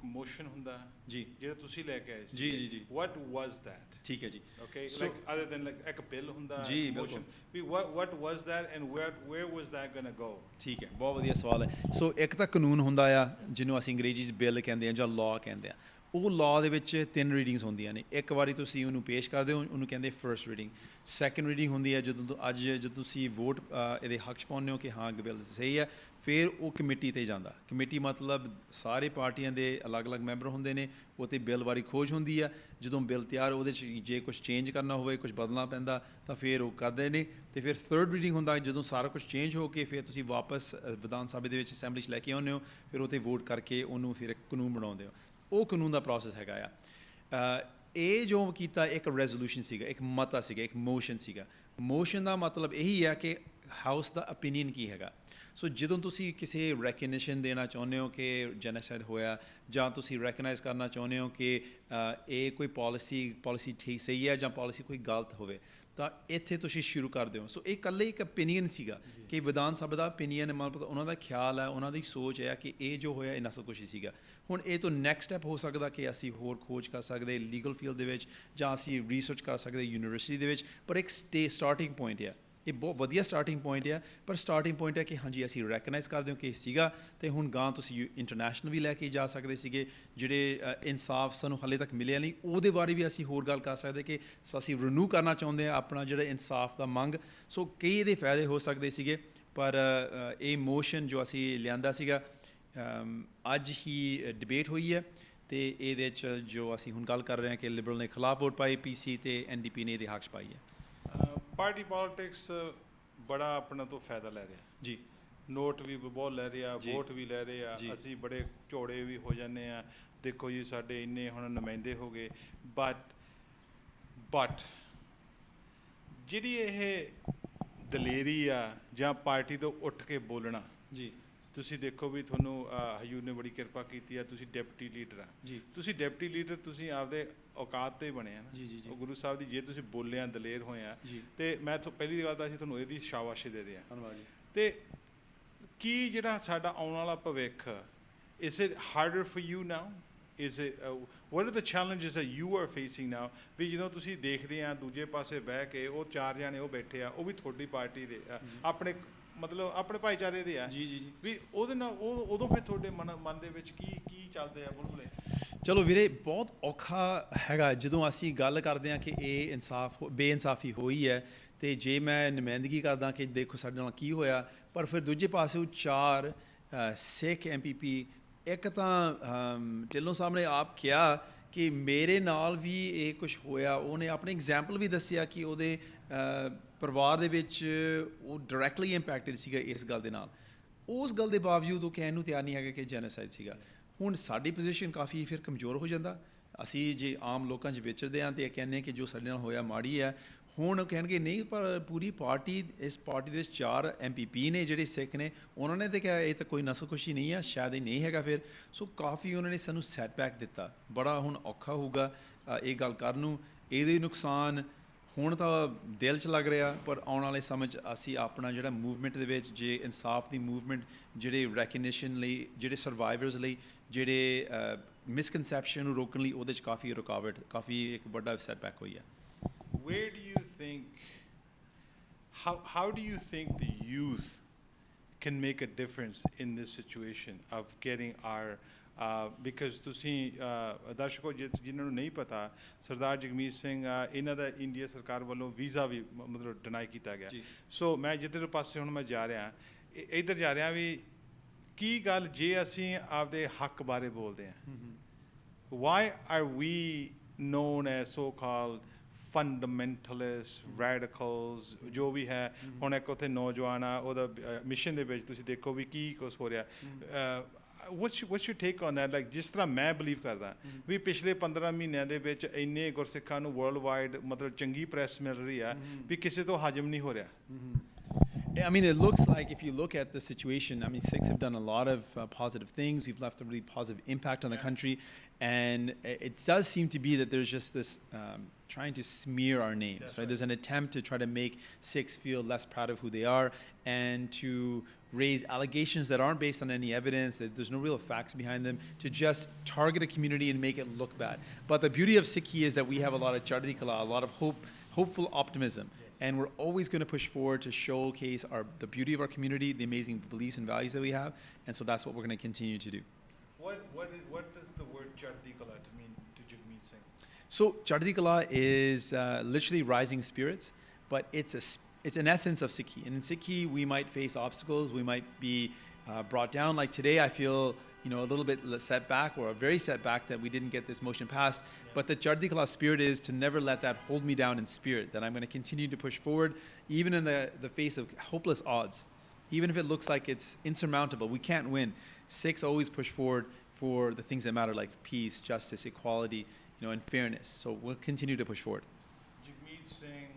ਮੋਸ਼ਨ ਹੁੰਦਾ ਜੀ ਜਿਹੜਾ ਤੁਸੀਂ ਲੈ ਕੇ ਆਏ ਸੀ ਜੀ ਵਾਟ ਵਾਜ਼ ਦੈਟ ਠੀਕ ਹੈ ਜੀ okay like other than like ਇੱਕ ਬਿੱਲ ਹੁੰਦਾ ਜੀ ਮੋਸ਼ਨ ਵੀ what was that and where was that going to go ਠੀਕ ਹੈ ਬਹੁਤ ਵਧੀਆ ਸਵਾਲ ਹੈ ਸੋ ਇੱਕ ਤਾਂ ਕਾਨੂੰਨ ਹੁੰਦਾ ਆ ਜਿਹਨੂੰ ਅਸੀਂ ਅੰਗਰੇਜ਼ੀ 'ਚ ਬਿੱਲ ਕਹਿੰਦੇ ਆ ਜਾਂ ਲਾਅ ਕਹਿੰਦੇ ਆ ਉਹ ਲਾਅ ਦੇ ਵਿੱਚ 3 ਰੀਡਿੰਗਸ ਹੁੰਦੀਆਂ ਨੇ ਇੱਕ ਵਾਰੀ ਤੁਸੀਂ ਉਹਨੂੰ ਪੇਸ਼ ਕਰਦੇ ਹੋ ਉਹਨੂੰ ਕਹਿੰਦੇ ਫਰਸਟ ਰੀਡਿੰਗ ਸੈਕਿੰਡ ਰੀਡਿੰਗ ਹੁੰਦੀ ਹੈ ਜਦੋਂ ਤੁਸੀਂ ਵੋਟ ਇਹਦੇ ਹੱਕ 'ਚ ਪਾਉਂਦੇ ਹੋ ਕਿ ਹਾਂ ਬਿੱਲ ਸਹੀ ਹੈ ਫਿਰ ਉਹ ਕਮੇਟੀ 'ਤੇ ਜਾਂਦਾ ਕਮੇਟੀ ਮਤਲਬ ਸਾਰੇ ਪਾਰਟੀਆਂ ਦੇ ਅਲੱਗ-ਅਲੱਗ ਮੈਂਬਰ ਹੁੰਦੇ ਨੇ ਉਹ 'ਤੇ ਬਿੱਲ ਬਾਰੇ ਖੋਜ ਹੁੰਦੀ ਆ ਜਦੋਂ ਬਿੱਲ ਤਿਆਰ ਉਹਦੇ 'ਚ ਜੇ ਕੁਛ ਚੇਂਜ ਕਰਨਾ ਹੋਵੇ ਕੁਛ ਬਦਲਣਾ ਪੈਂਦਾ ਤਾਂ ਫਿਰ ਉਹ ਕਰਦੇ ਨੇ ਅਤੇ ਫਿਰ ਥਰਡ ਰੀਡਿੰਗ ਹੁੰਦਾ ਜਦੋਂ ਸਾਰਾ ਕੁਛ ਚੇਂਜ ਹੋ ਕੇ ਫਿਰ ਤੁਸੀਂ ਵਾਪਸ ਵਿਧਾਨ ਸਭਾ ਦੇ ਵਿੱਚ ਅਸੈਂਬਲੀ 'ਚ ਲੈ ਕੇ ਆਉਂਦੇ ਹੋ ਫਿਰ ਉਹ 'ਤੇ ਵੋਟ ਕਰਕੇ ਉਹਨੂੰ ਫਿਰ ਇੱਕ ਕਾਨੂੰਨ ਬਣਾਉਂਦੇ ਹੋ ਉਹ ਕਾਨੂੰਨ ਦਾ ਪ੍ਰੋਸੈਸ ਹੈਗਾ ਆ ਇਹ ਜੋ ਕੀਤਾ ਇੱਕ ਰੈਜ਼ੋਲੂਸ਼ਨ ਸੀਗਾ ਇੱਕ ਮਤਾ ਸੀਗਾ ਇੱਕ ਮੋਸ਼ਨ ਸੀਗਾ ਮੋਸ਼ਨ ਦਾ ਮਤਲਬ ਇਹੀ ਆ ਕਿ ਹਾਊਸ ਦਾ ਓਪੀਨੀਅਨ ਕੀ ਹੈਗਾ ਸੋ ਜਦੋਂ ਤੁਸੀਂ ਕਿਸੇ ਰੈਕਗਨੀਸ਼ਨ ਦੇਣਾ ਚਾਹੁੰਦੇ ਹੋ ਕਿ ਜੈਨੋਸਾਈਡ ਹੋਇਆ ਜਾਂ ਤੁਸੀਂ ਰੈਕਗਨਾਈਜ਼ ਕਰਨਾ ਚਾਹੁੰਦੇ ਹੋ ਕਿ ਇਹ ਕੋਈ ਪਾਲਿਸੀ ਠੀਕ ਸਹੀ ਹੈ ਜਾਂ ਪਾਲਿਸੀ ਕੋਈ ਗਲਤ ਹੋਵੇ ਤਾਂ ਇੱਥੇ ਤੁਸੀਂ ਸ਼ੁਰੂ ਕਰਦੇ ਹੋ ਸੋ ਇਹ ਇਕੱਲੇ ਇੱਕ ਓਪੀਨੀਅਨ ਸੀਗਾ ਕਿ ਵਿਧਾਨ ਸਭਾ ਦਾ ਓਪੀਨੀਅਨ ਮਤਲਬ ਉਹਨਾਂ ਦਾ ਖਿਆਲ ਹੈ ਉਹਨਾਂ ਦੀ ਸੋਚ ਹੈ ਕਿ ਇਹ ਜੋ ਹੋਇਆ ਇਹ ਨਸਲਕੁਸ਼ੀ ਸੀਗਾ ਹੁਣ ਇਹ ਤੋਂ ਨੈਕਸਟ ਸਟੈਪ ਹੋ ਸਕਦਾ ਕਿ ਅਸੀਂ ਹੋਰ ਖੋਜ ਕਰ ਸਕਦੇ ਲੀਗਲ ਫੀਲਡ ਦੇ ਵਿੱਚ ਜਾਂ ਅਸੀਂ ਰਿਸਰਚ ਕਰ ਸਕਦੇ ਯੂਨੀਵਰਸਿਟੀ ਦੇ ਵਿੱਚ ਪਰ ਇੱਕ ਸਟਾਰਟਿੰਗ ਪੁਆਇੰਟ ਹੈ ਇਹ ਬਹੁਤ ਵਧੀਆ ਸਟਾਰਟਿੰਗ ਪੁਆਇੰਟ ਹੈ, ਪਰ ਸਟਾਰਟਿੰਗ ਪੁਆਇੰਟ ਹੈ ਕਿ ਹਾਂਜੀ ਅਸੀਂ ਰੈਕਗਨਾਈਜ਼ ਕਰਦੇ ਹਾਂ ਕਿ ਇਹ ਸੀਗਾ, ਅਤੇ ਹੁਣ ਗਾਂ ਤੁਸੀਂ ਇੰਟਰਨੈਸ਼ਨਲ ਵੀ ਲੈ ਕੇ ਜਾ ਸਕਦੇ ਸੀਗੇ। ਜਿਹੜੇ ਇਨਸਾਫ ਸਾਨੂੰ ਹਾਲੇ ਤੱਕ ਮਿਲਿਆ ਨਹੀਂ, ਉਹਦੇ ਬਾਰੇ ਵੀ ਅਸੀਂ ਹੋਰ ਗੱਲ ਕਰ ਸਕਦੇ ਕਿ ਅਸੀਂ ਰੀਨਿਊ ਕਰਨਾ ਚਾਹੁੰਦੇ ਹਾਂ ਆਪਣਾ ਜਿਹੜਾ ਇਨਸਾਫ ਦਾ ਮੰਗ। ਸੋ ਕਈ ਇਹਦੇ ਫਾਇਦੇ ਹੋ ਸਕਦੇ ਸੀਗੇ, ਪਰ ਇਹ ਮੋਸ਼ਨ ਜੋ ਅਸੀਂ ਲਿਆਂਦਾ ਸੀਗਾ ਅੱਜ ਹੀ ਡਿਬੇਟ ਹੋਈ ਹੈ, ਅਤੇ ਇਹਦੇ 'ਚ ਜੋ ਅਸੀਂ ਹੁਣ ਗੱਲ ਕਰ ਰਹੇ ਹਾਂ ਕਿ ਲਿਬਰਲ ਨੇ ਖਿਲਾਫ ਵੋਟ ਪਾਈ, PC ਅਤੇ NDP ਨੇ ਇਹਦੇ ਹੱਕ 'ਚ ਪਾਈ ਹੈ। ਪਾਰਟੀ ਪੋਲਿਟਿਕਸ ਬੜਾ ਆਪਣਾ ਤੋਂ ਫਾਇਦਾ ਲੈ ਰਿਹਾ ਜੀ, ਨੋਟ ਵੀ ਬਹੁਤ ਲੈ ਰਿਹਾ, ਵੋਟ ਵੀ ਲੈ ਰਹੇ ਆ, ਅਸੀਂ ਬੜੇ ਝੋੜੇ ਵੀ ਹੋ ਜਾਂਦੇ ਆ, ਦੇਖੋ ਜੀ ਸਾਡੇ ਇੰਨੇ ਹੁਣ ਨੁਮਾਇੰਦੇ ਹੋ ਗਏ, ਬਟ ਜਿਹੜੀ ਇਹ ਦਲੇਰੀ ਆ ਜਾਂ ਪਾਰਟੀ ਤੋਂ ਉੱਠ ਕੇ ਬੋਲਣਾ ਜੀ, ਤੁਸੀਂ ਦੇਖੋ ਵੀ ਤੁਹਾਨੂੰ ਹਯੂਰ ਨੇ ਬੜੀ ਕਿਰਪਾ ਕੀਤੀ ਆ, ਤੁਸੀਂ ਡਿਪਟੀ ਲੀਡਰ ਆ ਜੀ, ਤੁਸੀਂ ਡਿਪਟੀ ਲੀਡਰ ਤੁਸੀਂ ਆਪਦੇ ਔਕਾਤ 'ਤੇ ਬਣੇ ਆ ਨਾ ਜੀ, ਉਹ ਗੁਰੂ ਸਾਹਿਬ ਦੀ ਜੇ ਤੁਸੀਂ ਬੋਲੇ ਆ ਦਲੇਰ ਹੋਏ ਆ, ਜੀ, ਅਤੇ ਮੈਂ ਪਹਿਲੀ ਗੱਲ ਤਾਂ ਅਸੀਂ ਤੁਹਾਨੂੰ ਇਹਦੀ ਸ਼ਾਬਾਸ਼ੀ ਦੇ ਦਿਆਂ। ਧੰਨਵਾਦ ਜੀ। ਅਤੇ ਕੀ ਜਿਹੜਾ ਸਾਡਾ ਆਉਣ ਵਾਲਾ ਭਵਿੱਖ, is it harder for you now? Is it what are the challenges that you are facing now? ਵੀ ਜਦੋਂ ਤੁਸੀਂ ਦੇਖਦੇ ਆ ਦੂਜੇ ਪਾਸੇ ਬਹਿ ਕੇ ਉਹ 4 ਜਾਣੇ ਉਹ ਬੈਠੇ ਆ, ਉਹ ਵੀ ਤੁਹਾਡੀ ਪਾਰਟੀ ਦੇ ਆਪਣੇ ਮਤਲਬ ਆਪਣੇ ਭਾਈਚਾਰੇ ਦੇ ਆ, ਜੀ ਜੀ ਜੀ, ਵੀ ਉਹਦੇ ਨਾਲ ਉਹ ਉਦੋਂ ਫਿਰ ਤੁਹਾਡੇ ਮਨ ਦੇ ਵਿੱਚ ਕੀ ਚੱਲਦੇ ਆ ਬੁਲਬੁਲੇ? ਚਲੋ ਵੀਰੇ, ਬਹੁਤ ਔਖਾ ਹੈਗਾ ਜਦੋਂ ਅਸੀਂ ਗੱਲ ਕਰਦੇ ਹਾਂ ਕਿ ਇਹ ਬੇਇਨਸਾਫੀ ਹੋਈ ਹੈ, ਅਤੇ ਜੇ ਮੈਂ ਨੁਮਾਇੰਦਗੀ ਕਰਦਾ ਕਿ ਦੇਖੋ ਸਾਡੇ ਨਾਲ ਕੀ ਹੋਇਆ, ਪਰ ਫਿਰ ਦੂਜੇ ਪਾਸੇ 4 ਸਿੱਖ MPP, ਇੱਕ ਤਾਂ ਢਿੱਲੋਂ ਸਾਹਿਬ ਨੇ ਆਪ ਕਿਹਾ ਕਿ ਮੇਰੇ ਨਾਲ ਵੀ ਇਹ ਕੁਛ ਹੋਇਆ, ਉਹਨੇ ਆਪਣੇ ਐਗਜ਼ਾਮਪਲ ਵੀ ਦੱਸਿਆ ਕਿ ਉਹਦੇ ਪਰਿਵਾਰ ਦੇ ਵਿੱਚ ਉਹ ਡਾਇਰੈਕਟਲੀ ਇੰਪੈਕਟਡ ਸੀਗਾ ਇਸ ਗੱਲ ਦੇ ਨਾਲ। ਉਸ ਗੱਲ ਦੇ ਬਾਵਜੂਦ ਉਹ ਕਹਿਣ ਨੂੰ ਤਿਆਰ ਨਹੀਂ ਹੈਗਾ ਕਿ ਜੈਨੋਸਾਈਡ ਸੀਗਾ। ਹੁਣ ਸਾਡੀ ਪੋਜੀਸ਼ਨ ਕਾਫੀ ਫਿਰ ਕਮਜ਼ੋਰ ਹੋ ਜਾਂਦਾ। ਅਸੀਂ ਜੇ ਆਮ ਲੋਕਾਂ 'ਚ ਵਿਚਰਦੇ ਹਾਂ ਅਤੇ ਇਹ ਕਹਿੰਦੇ ਕਿ ਜੋ ਸਾਡੇ ਨਾਲ ਹੋਇਆ ਮਾੜੀ ਹੈ, ਹੁਣ ਉਹ ਕਹਿਣਗੇ ਨਹੀਂ, ਪਰ ਪੂਰੀ ਪਾਰਟੀ, ਇਸ ਪਾਰਟੀ ਦੇ ਵਿੱਚ 4 MPP ਨੇ ਜਿਹੜੇ ਸਿੱਖ ਨੇ, ਉਹਨਾਂ ਨੇ ਤਾਂ ਕਿਹਾ ਇਹ ਤਾਂ ਕੋਈ ਨਸਲਕੁਸ਼ੀ ਨਹੀਂ ਹੈ, ਸ਼ਾਇਦ ਇਹ ਨਹੀਂ ਹੈਗਾ। ਫਿਰ ਸੋ ਕਾਫੀ ਉਹਨਾਂ ਨੇ ਸਾਨੂੰ ਸੈਟਬੈਕ ਦਿੱਤਾ, ਬੜਾ ਹੁਣ ਔਖਾ ਹੋਊਗਾ ਇਹ ਗੱਲ ਕਰਨ ਨੂੰ। ਇਹਦੇ ਨੁਕਸਾਨ ਹੁਣ ਤਾਂ ਦਿਲ 'ਚ ਲੱਗ ਰਿਹਾ, ਪਰ ਆਉਣ ਵਾਲੇ ਸਮੇਂ 'ਚ ਅਸੀਂ ਆਪਣਾ ਜਿਹੜਾ ਮੂਵਮੈਂਟ ਦੇ ਵਿੱਚ ਜੇ ਇਨਸਾਫ ਦੀ ਮੂਵਮੈਂਟ, ਜਿਹੜੇ ਰੈਕਗਨੀਸ਼ਨ ਲਈ, ਜਿਹੜੇ ਸਰਵਾਈਵਰਸ ਲਈ, ਜਿਹੜੇ ਮਿਸਕਨਸੈਪਸ਼ਨ ਨੂੰ ਰੋਕਣ ਲਈ, ਉਹਦੇ 'ਚ ਕਾਫੀ ਰੁਕਾਵਟ, ਕਾਫੀ ਇੱਕ ਵੱਡਾ ਸੈਟਬੈਕ ਹੋਈ ਹੈ। Where do you think, how do you think the youth can make a difference in this situation of getting our, because ਤੁਸੀਂ ਦਰਸ਼ਕੋ ਜਿਨ੍ਹਾਂ ਨੂੰ ਨਹੀਂ ਪਤਾ, ਸਰਦਾਰ ਜਗਮੀਤ ਸਿੰਘ ਇਹਨਾਂ ਦਾ ਇੰਡੀਆ ਸਰਕਾਰ ਵੱਲੋਂ ਵੀਜ਼ਾ ਵੀ ਮਤਲਬ ਡਿਨਾਈ ਕੀਤਾ ਗਿਆ। ਸੋ ਮੈਂ ਜਿੱਧਰ ਪਾਸੇ ਹੁਣ ਮੈਂ ਜਾ ਰਿਹਾ, ਇੱਧਰ ਜਾ ਰਿਹਾ ਵੀ ਕੀ ਗੱਲ ਜੇ ਅਸੀਂ ਆਪਦੇ ਹੱਕ ਬਾਰੇ ਬੋਲਦੇ ਹਾਂ, why are we known as so-called fundamentalist, radicals, ਜੋ ਵੀ ਹੈ। ਹੁਣ ਇੱਕ ਉੱਥੇ ਨੌਜਵਾਨ ਆ, ਉਹਦਾ ਮਿਸ਼ਨ ਦੇ ਵਿੱਚ ਤੁਸੀਂ ਦੇਖੋ ਵੀ ਕੀ ਕੁਛ ਹੋ ਰਿਹਾ। what's your take on that? Like, ਜਿਸ ਤਰ੍ਹਾਂ ਮੈਂ ਬਿਲੀਵ ਕਰਦਾ ਵੀ ਪਿਛਲੇ 15 ਮਹੀਨਿਆਂ ਦੇ ਵਿੱਚ ਇੰਨੇ ਗੁਰਸਿੱਖਾਂ ਨੂੰ ਵਰਲਡ ਵਾਈਡ ਮਤਲਬ ਚੰਗੀ ਪ੍ਰੈਸ ਮਿਲ ਰਹੀ ਆ ਵੀ ਕਿਸੇ ਤੋਂ ਹਜਮ ਨਹੀਂ ਹੋ ਰਿਹਾ। I mean, it looks like if you look at the situation, I mean, Sikhs have done a lot of positive things. We've left a really positive impact on the country. And it does seem to be that there's just this trying to smear our names, right? There's an attempt to try to make Sikhs feel less proud of who they are and to raise allegations that aren't based on any evidence, that there's no real facts behind them, to just target a community and make it look bad. But the beauty of Sikhi is that we have a lot of chardi kala, a lot of hopeful optimism. And we're always going to push forward to showcase the beauty of our community, the amazing beliefs and values that we have. And so that's what we're going to continue to do. What does the word chardi kala mean to Jagmeet Singh? So chardi kala is literally rising spirits, but it's an essence of Sikhi. And in Sikhi, we might face obstacles. We might be brought down. Like today, I feel a little bit setback, or a very setback, that we didn't get this motion passed. But the Chardi Kala spirit is to never let that hold me down in spirit, that I'm going to continue to push forward, even in the face of hopeless odds. Even if it looks like it's insurmountable, we can't win. Sikhs always push forward for the things that matter, like peace, justice, equality, and fairness. So we'll continue to push forward. Jagmeet Singh,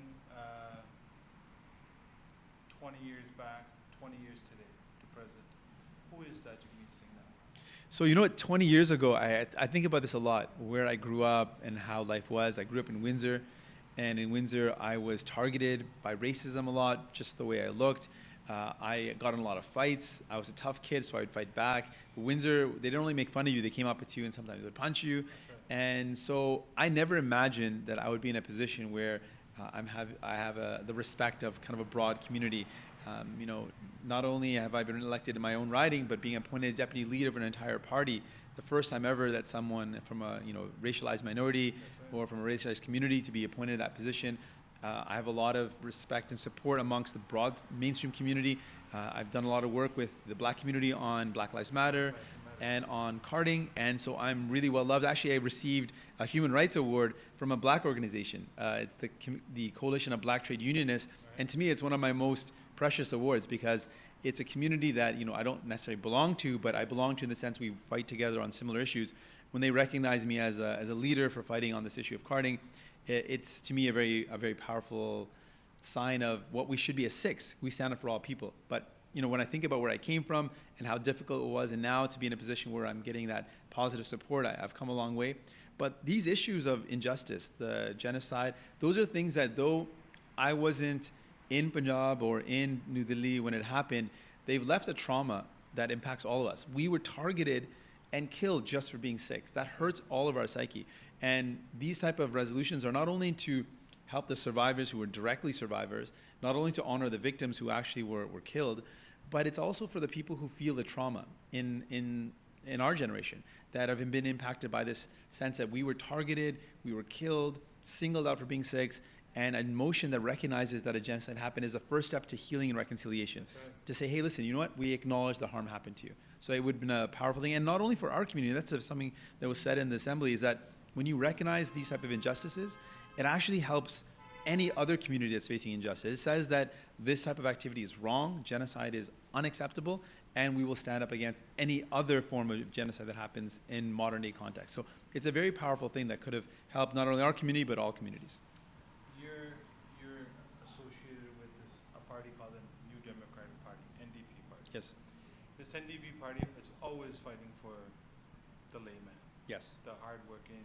20 years back, 20 years today to present. Who is that Jagmeet Singh now? So 20 years ago, I think about this a lot, where I grew up and how life was. I grew up in Windsor, and in Windsor I was targeted by racism a lot, just the way I looked. I got in a lot of fights. I was a tough kid, so I would fight back. But Windsor, they didn't only make fun of you, they came up to you and sometimes they would punch you. And so I never imagined that I would be in a position where I have the respect of kind of a broad community. Not only have I been elected in my own riding, but being appointed deputy leader of an entire party, the first time ever that someone from a racialized minority or from a racialized community to be appointed to that position. I have a lot of respect and support amongst the broad mainstream community. I've done a lot of work with the black community on Black Lives Matter and on karting, and so I'm really well loved. Actually, I received a human rights award from a black organization. It's the Coalition of Black Trade Unionists, and to me it's one of my most precious awards because it's a community that I don't necessarily belong to, but I belong to in the sense we fight together on similar issues. When they recognize me as a leader for fighting on this issue of karting, it's to me a very powerful sign of what we should be as Sikhs. We stand up for all people. But when I think about where I came from and how difficult it was, and now to be in a position where I'm getting that positive support, I've come a long way. But these issues of injustice, the genocide, those are things that though I wasn't in Punjab or in New Delhi when it happened, they've left a trauma that impacts all of us. We were targeted and killed just for being Sikhs. That hurts all of our psyche. And these type of resolutions are not only to help the survivors who were directly survivors, not only to honor the victims who actually were killed, but it's also for the people who feel the trauma in our generation that have been impacted by this sense that we were targeted, we were killed, singled out for being Sikhs, and a motion that recognizes that a genocide happened is the first step to healing and reconciliation. Right. To say, hey, listen, you know what? We acknowledge the harm happened to you. So it would have been a powerful thing, and not only for our community. That's something that was said in the assembly, is that when you recognize these type of injustices, it actually helps any other community that's facing injustice. It says that this type of activity is wrong, genocide is unacceptable, and we will stand up against any other form of genocide that happens in modern day context. So it's a very powerful thing that could have helped not only our community, but all communities. You're associated with a party called the New Democratic Party, NDP party. Yes. This NDP party is always fighting for the layman. Yes. The hardworking,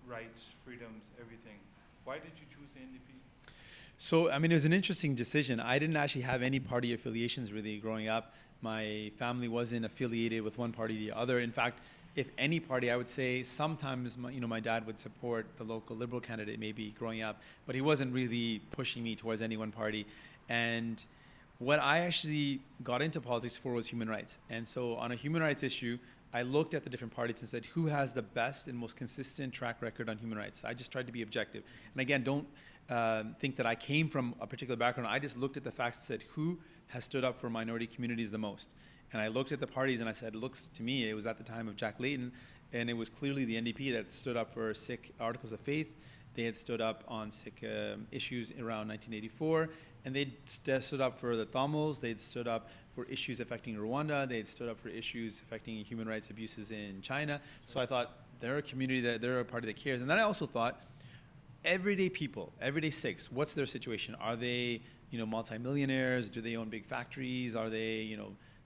rights, freedoms, everything. Why did you choose the NDP? So, it was an interesting decision. I didn't actually have any party affiliations really growing up. My family wasn't affiliated with one party or the other. In fact, if any party, I would say sometimes my dad would support the local Liberal candidate maybe growing up, but he wasn't really pushing me towards any one party. And what I actually got into politics for was human rights. And so on a human rights issue, I looked at the different parties and said, who has the best and most consistent track record on human rights? I just tried to be objective. And again, don't think that I came from a particular background. I just looked at the facts and said, who has stood up for minority communities the most? And I looked at the parties and I said, it looks to me, it was at the time of Jack Layton, and it was clearly the NDP that stood up for Sikh articles of faith. They had stood up on Sikh issues around 1984, and they stood up for the Tamils. They'd stood up for issues affecting Rwanda. They'd stood up for issues affecting human rights abuses in China. So I thought, they're a community, they're a party that cares. And then I also thought, everyday people, everyday Sikhs, what's their situation? Are they, multimillionaires? Do they own big factories? Are they,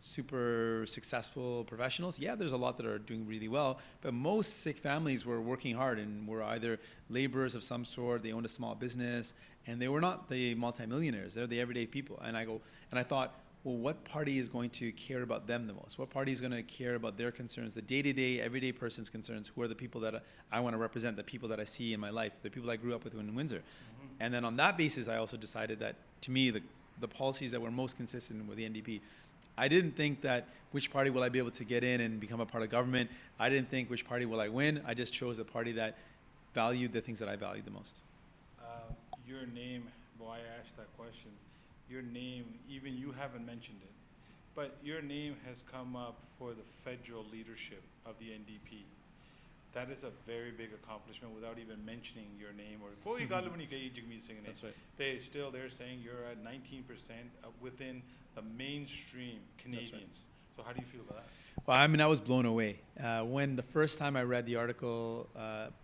super successful professionals? Yeah, there's a lot that are doing really well, but most Sikh families were working hard and were either laborers of some sort, they owned a small business, and they were not the multimillionaires, they're the everyday people. And I thought, well, what party is going to care about them the most? What party is going to care about their concerns, the day-to-day, everyday person's concerns? Who are the people that I want to represent, the people that I see in my life, the people I grew up with in Windsor? Mm-hmm. And then on that basis, I also decided that, to me, the policies that were most consistent with the NDP. I didn't think that which party will I be able to get in and become a part of government. I didn't think which party will I win. I just chose a party that valued the things that I valued the most. Your name, why I asked that question, your name, even you haven't mentioned it, but your name has come up for the federal leadership of the NDP. That is a very big accomplishment without even mentioning your name. That's right. They're saying you're at 19% within the mainstream Canadians. Right. So how do you feel about that? Well, I was blown away. When the first time I read the article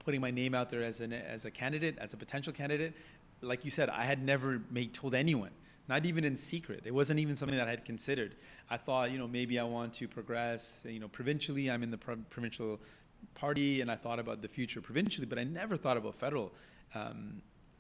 putting my name out there as a candidate, as a potential candidate, like you said, I had never told anyone, not even in secret. It wasn't even something that I had considered. I thought, maybe I want to progress, provincially. I'm in the provincial party, and I thought about the future provincially, but I never thought about federal.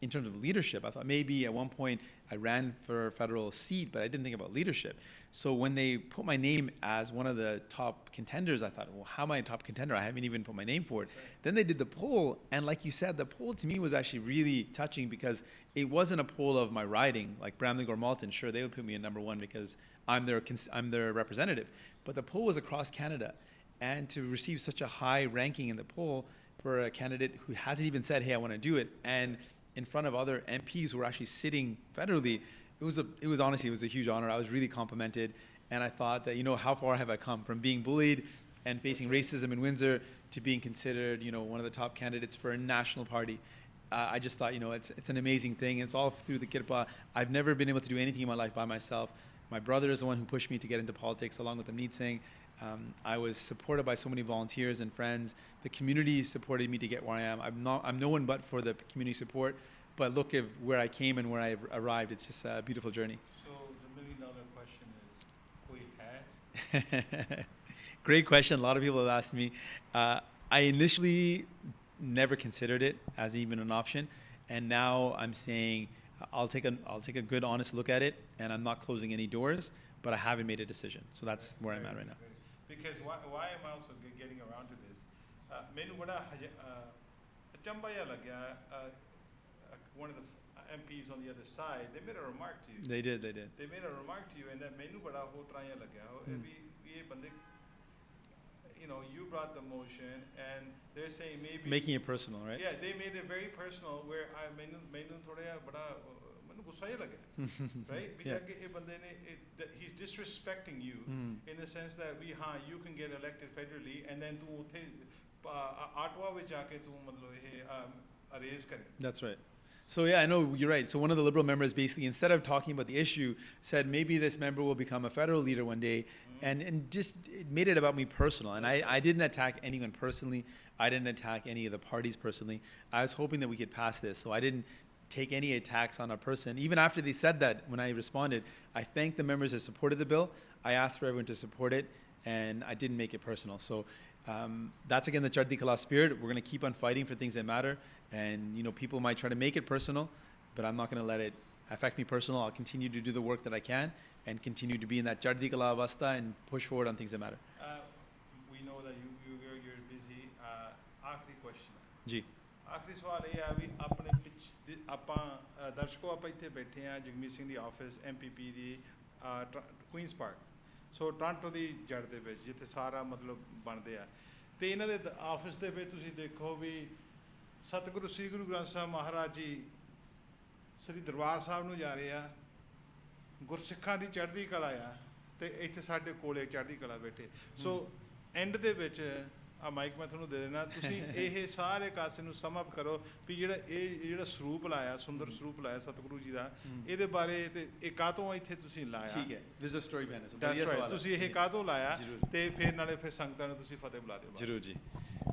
in terms of leadership. I thought maybe at one point I ran for a federal seat, but I didn't think about leadership. So when they put my name as one of the top contenders, I thought, well, how am I a top contender? I haven't even put my name for it. Then they did the poll, and like you said, the poll to me was actually really touching because it wasn't a poll of my riding, like Bramley Gore Malton. Sure, they would put me in number one because I'm their representative. But the poll was across Canada, and to receive such a high ranking in the poll for a candidate who hasn't even said, hey, I want to do it, and in front of other MPs who were actually sitting federally, it was honestly a huge honor. I was really complimented, and I thought that, how far have I come from being bullied and facing racism in Windsor to being considered, one of the top candidates for a national party. I just thought, it's an amazing thing. It's all through the Kirpa. I've never been able to do anything in my life by myself. My brother is the one who pushed me to get into politics, along with Amneet Singh. I was supported by so many volunteers and friends. The community supported me to get where I am. I'm no one but for the community support. But look at where I came and where I arrived. It's just a beautiful journey. So the $1 million question is, koi hai? Great question. A lot of people have asked me. I initially never considered it as even an option, and now I'm saying I'll take a good, honest look at it, and I'm not closing any doors, but I haven't made a decision. So that's where I'm at right now. Because why am I also getting around to this? Mainu bada achamba ya lagya. One of the MPs on the other side, they made a remark to you. They did. They made a remark to you, and that mainu bada ho tarah lagya. Ye bande, you brought the motion, and they're saying maybe making it personal, right? Yeah, they made it very personal. Where mainu thoda bada mainu gussa hi lagya, right? Because ye bande ne he's disrespecting you in the sense that you can get elected federally, and then tu uthe Ottawa vich jaake tu matlab arrange kare. That's right. So yeah, I know you're right. So one of the Liberal members basically, instead of talking about the issue, said maybe this member will become a federal leader one day, and just it made it about me personal. And I didn't attack anyone personally. I didn't attack any of the parties personally. I was hoping that we could pass this. So I didn't take any attacks on a person. Even after they said that, when I responded, I thanked the members that supported the bill. I asked for everyone to support it, and I didn't make it personal. So that's again the Chardi Kala spirit. We're going to keep on fighting for things that matter. And people might try to make it personal, but I'm not going to let it affect me personal. I'll continue to do the work that I can and continue to be in that Chardi Kala avastha and push forward on things that matter. We know that you're busy. Aakhri question. Ji. Aakhri sawal ਇਹ ਆ ਵੀ ਆਪਣੇ ਆਪਾਂ ਦਰਸ਼ਕੋ ਆਪਾਂ ਇੱਥੇ ਬੈਠੇ ਆ ਜਗਮੀਤ ਸਿੰਘ ਦੀ office MPP ਦੀ Queen's park ਸੋ Toronto ਦੀ ਜੜ ਦੇ ਵਿੱਚ ਜਿੱਥੇ ਸਾਰਾ ਮਤਲਬ ਬਣਦੇ ਆ ਤੇ ਇਹਨਾਂ ਦੇ ਆਫਿਸ ਦੇ ਵਿੱਚ ਤੁਸੀਂ ਦੇਖੋ ਵੀ ਸਤਿਗੁਰੂ ਸ੍ਰੀ ਗੁਰੂ ਗ੍ਰੰਥ ਸਾਹਿਬ ਮਹਾਰਾਜ ਜੀ ਸ੍ਰੀ ਦਰਬਾਰ ਸਾਹਿਬ ਨੂੰ ਜਾ ਰਹੇ ਆ ਗੁਰਸਿੱਖਾਂ ਦੀ ਚੜ੍ਹਦੀ ਕਲਾ ਆ ਤੇ ਇੱਥੇ ਸਾਡੇ ਕੋਲੇ ਚੜ੍ਹਦੀ ਕਲਾ ਬੈਠੇ ਸੋ ਐਂਡ ਦੇ ਵਿੱਚ ਆ ਮਾਈਕ ਮੈਂ ਤੁਹਾਨੂੰ ਦੇ ਦੇਣਾ ਤੁਸੀਂ ਇਹ ਸਾਰੇ ਕਾਸੇ ਨੂੰ ਸਮ ਅਪ ਕਰੋ ਵੀ ਜਿਹੜਾ ਸਰੂਪ ਲਾਇਆ ਸੁੰਦਰ ਸਰੂਪ ਲਾਇਆ ਸਤਿਗੁਰੂ ਜੀ ਦਾ ਇਹਦੇ ਬਾਰੇ ਤੇ ਇਹ ਕਾਹਤੋਂ ਇੱਥੇ ਤੁਸੀਂ ਲਾਇਆ ਠੀਕ ਹੈ this is a story ban ਤੁਸੀਂ ਇਹ ਕਾਹਤੋਂ ਲਾਇਆ ਤੇ ਫਿਰ ਨਾਲੇ ਫਿਰ ਸੰਗਤਾਂ ਨੂੰ ਤੁਸੀਂ ਫਤਿਹ ਬੁਲਾ ਦਿਓ ਜ਼ਰੂਰ ਜੀ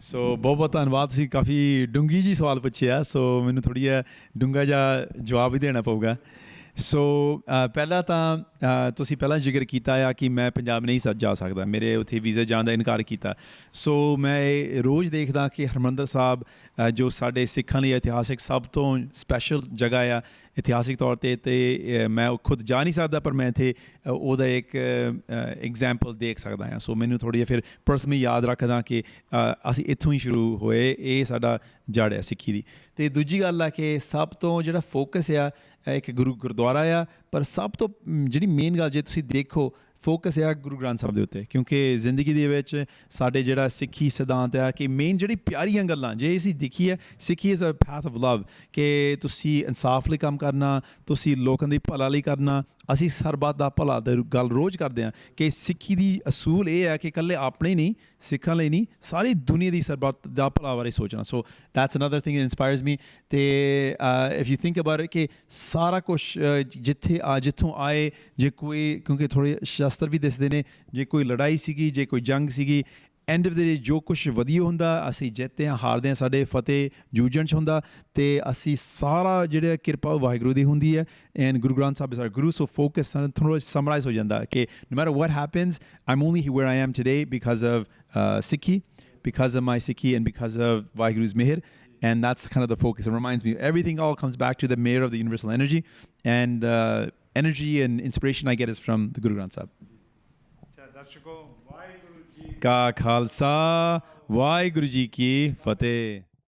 ਸੋ ਬਹੁਤ ਬਹੁਤ ਧੰਨਵਾਦ ਤੁਸੀਂ ਕਾਫੀ ਡੂੰਗੀ ਜੀ ਸਵਾਲ ਪੁੱਛਿਆ ਸੋ ਮੈਨੂੰ ਥੋੜ੍ਹੀ ਜਿਹਾ ਡੂੰਘਾ ਜਿਹਾ ਜਵਾਬ ਵੀ ਦੇਣਾ ਪਊਗਾ ਸੋ ਪਹਿਲਾਂ ਤਾਂ ਤੁਸੀਂ ਪਹਿਲਾਂ ਜ਼ਿਕਰ ਕੀਤਾ ਆ ਕਿ ਮੈਂ ਪੰਜਾਬ ਨਹੀਂ ਜਾ ਸਕਦਾ ਮੇਰੇ ਉੱਥੇ ਵੀਜ਼ਾ ਜਾਣ ਦਾ ਇਨਕਾਰ ਕੀਤਾ ਸੋ ਮੈਂ ਇਹ ਰੋਜ਼ ਦੇਖਦਾ ਕਿ ਹਰਿਮੰਦਰ ਸਾਹਿਬ ਜੋ ਸਾਡੇ ਸਿੱਖਾਂ ਲਈ ਇਤਿਹਾਸਿਕ ਸਭ ਤੋਂ ਸਪੈਸ਼ਲ ਜਗ੍ਹਾ ਆ ਇਤਿਹਾਸਿਕ ਤੌਰ 'ਤੇ ਅਤੇ ਮੈਂ ਖੁਦ ਜਾ ਨਹੀਂ ਸਕਦਾ ਪਰ ਮੈਂ ਇੱਥੇ ਉਹਦਾ ਇੱਕ ਐਗਜ਼ਾਮਪਲ ਦੇਖ ਸਕਦਾ ਹਾਂ ਸੋ ਮੈਨੂੰ ਥੋੜ੍ਹੀ ਜਿਹੀ ਫਿਰ ਪਰਸਨਲੀ ਯਾਦ ਰੱਖਦਾ ਕਿ ਅਸੀਂ ਇੱਥੋਂ ਹੀ ਸ਼ੁਰੂ ਹੋਏ ਇਹ ਸਾਡਾ ਜੜ ਹੈ ਸਿੱਖੀ ਦੀ ਅਤੇ ਦੂਜੀ ਗੱਲ ਆ ਕਿ ਸਭ ਤੋਂ ਜਿਹੜਾ ਫੋਕਸ ਆ ਇੱਕ ਗੁਰਦੁਆਰਾ ਆ ਪਰ ਸਭ ਤੋਂ ਜਿਹੜੀ ਮੇਨ ਗੱਲ ਜੇ ਤੁਸੀਂ ਦੇਖੋ ਫੋਕਸ ਆ ਗੁਰੂ ਗ੍ਰੰਥ ਸਾਹਿਬ ਦੇ ਉੱਤੇ ਕਿਉਂਕਿ ਜ਼ਿੰਦਗੀ ਦੇ ਵਿੱਚ ਸਾਡੇ ਜਿਹੜਾ ਸਿੱਖੀ ਸਿਧਾਂਤ ਆ ਕਿ ਮੇਨ ਜਿਹੜੀ ਪਿਆਰੀਆਂ ਗੱਲਾਂ ਜੇ ਅਸੀਂ ਦੇਖੀਏ Sikhi is a path of love ਕਿ ਤੁਸੀਂ ਇਨਸਾਫ ਲਈ ਕੰਮ ਕਰਨਾ ਤੁਸੀਂ ਲੋਕਾਂ ਦੀ ਭਲਾ ਲਈ ਕਰਨਾ ਅਸੀਂ ਸਰਬੱਤ ਦਾ ਭਲਾ ਦੀ ਗੱਲ ਰੋਜ਼ ਕਰਦੇ ਹਾਂ ਕਿ ਸਿੱਖੀ ਦੀ ਅਸੂਲ ਇਹ ਹੈ ਕਿ ਇਕੱਲੇ ਆਪਣੇ ਨਹੀਂ ਸਿੱਖਾਂ ਲਈ ਨਹੀਂ ਸਾਰੀ ਦੁਨੀਆ ਦੀ ਸਰਬੱਤ ਦਾ ਭਲਾ ਬਾਰੇ ਸੋਚਣਾ ਸੋ ਦੈਟਸ ਅਨਦਰ ਥਿੰਗ ਇਨਸਪਾਇਰਸ ਮੀ ਅਤੇ if you think about it ਕਿ ਸਾਰਾ ਕੁਛ ਜਿੱਥੋਂ ਆਏ ਜੇ ਕੋਈ ਕਿਉਂਕਿ ਥੋੜ੍ਹੇ ਸ਼ਾਸਤਰ ਵੀ ਦੱਸਦੇ ਨੇ ਜੇ ਕੋਈ ਲੜਾਈ ਸੀਗੀ ਜੇ ਕੋਈ ਜੰਗ ਸੀਗੀ ਐਂਡ ਆਫ ਦ ਡੇ ਜੋ ਕੁਛ ਵਧੀਆ ਹੁੰਦਾ ਅਸੀਂ ਜਿੱਤਦੇ ਹਾਂ ਹਾਰਦੇ ਹਾਂ ਸਾਡੇ ਫਤਿਹ ਜੂਝਣ 'ਚ ਹੁੰਦਾ ਅਤੇ ਅਸੀਂ ਸਾਰਾ ਜਿਹੜਾ ਕਿਰਪਾ ਵਾਹਿਗੁਰੂ ਦੀ ਹੁੰਦੀ ਹੈ ਐਂਡ ਗੁਰੂ ਗ੍ਰੰਥ ਸਾਹਿਬ ਸਾਡਾ ਗੁਰੂ ਸੋ ਫੋਕਸ ਥੋੜ੍ਹਾ ਸਮਰਾਈਜ਼ ਹੋ ਜਾਂਦਾ ਕਿ no matter what happens I'm only where I am today because of Sikhi because of my Sikhi and because of ਵਾਹਿਗੁਰੂ's ਮਿਹਰ And that's kind of the focus. It reminds me, everything all comes back to the mayor of the Universal Energy. And energy and inspiration I get is from the Guru Granth Sahib. Ka Khalsa, Vaheguru Ji Ki Fateh.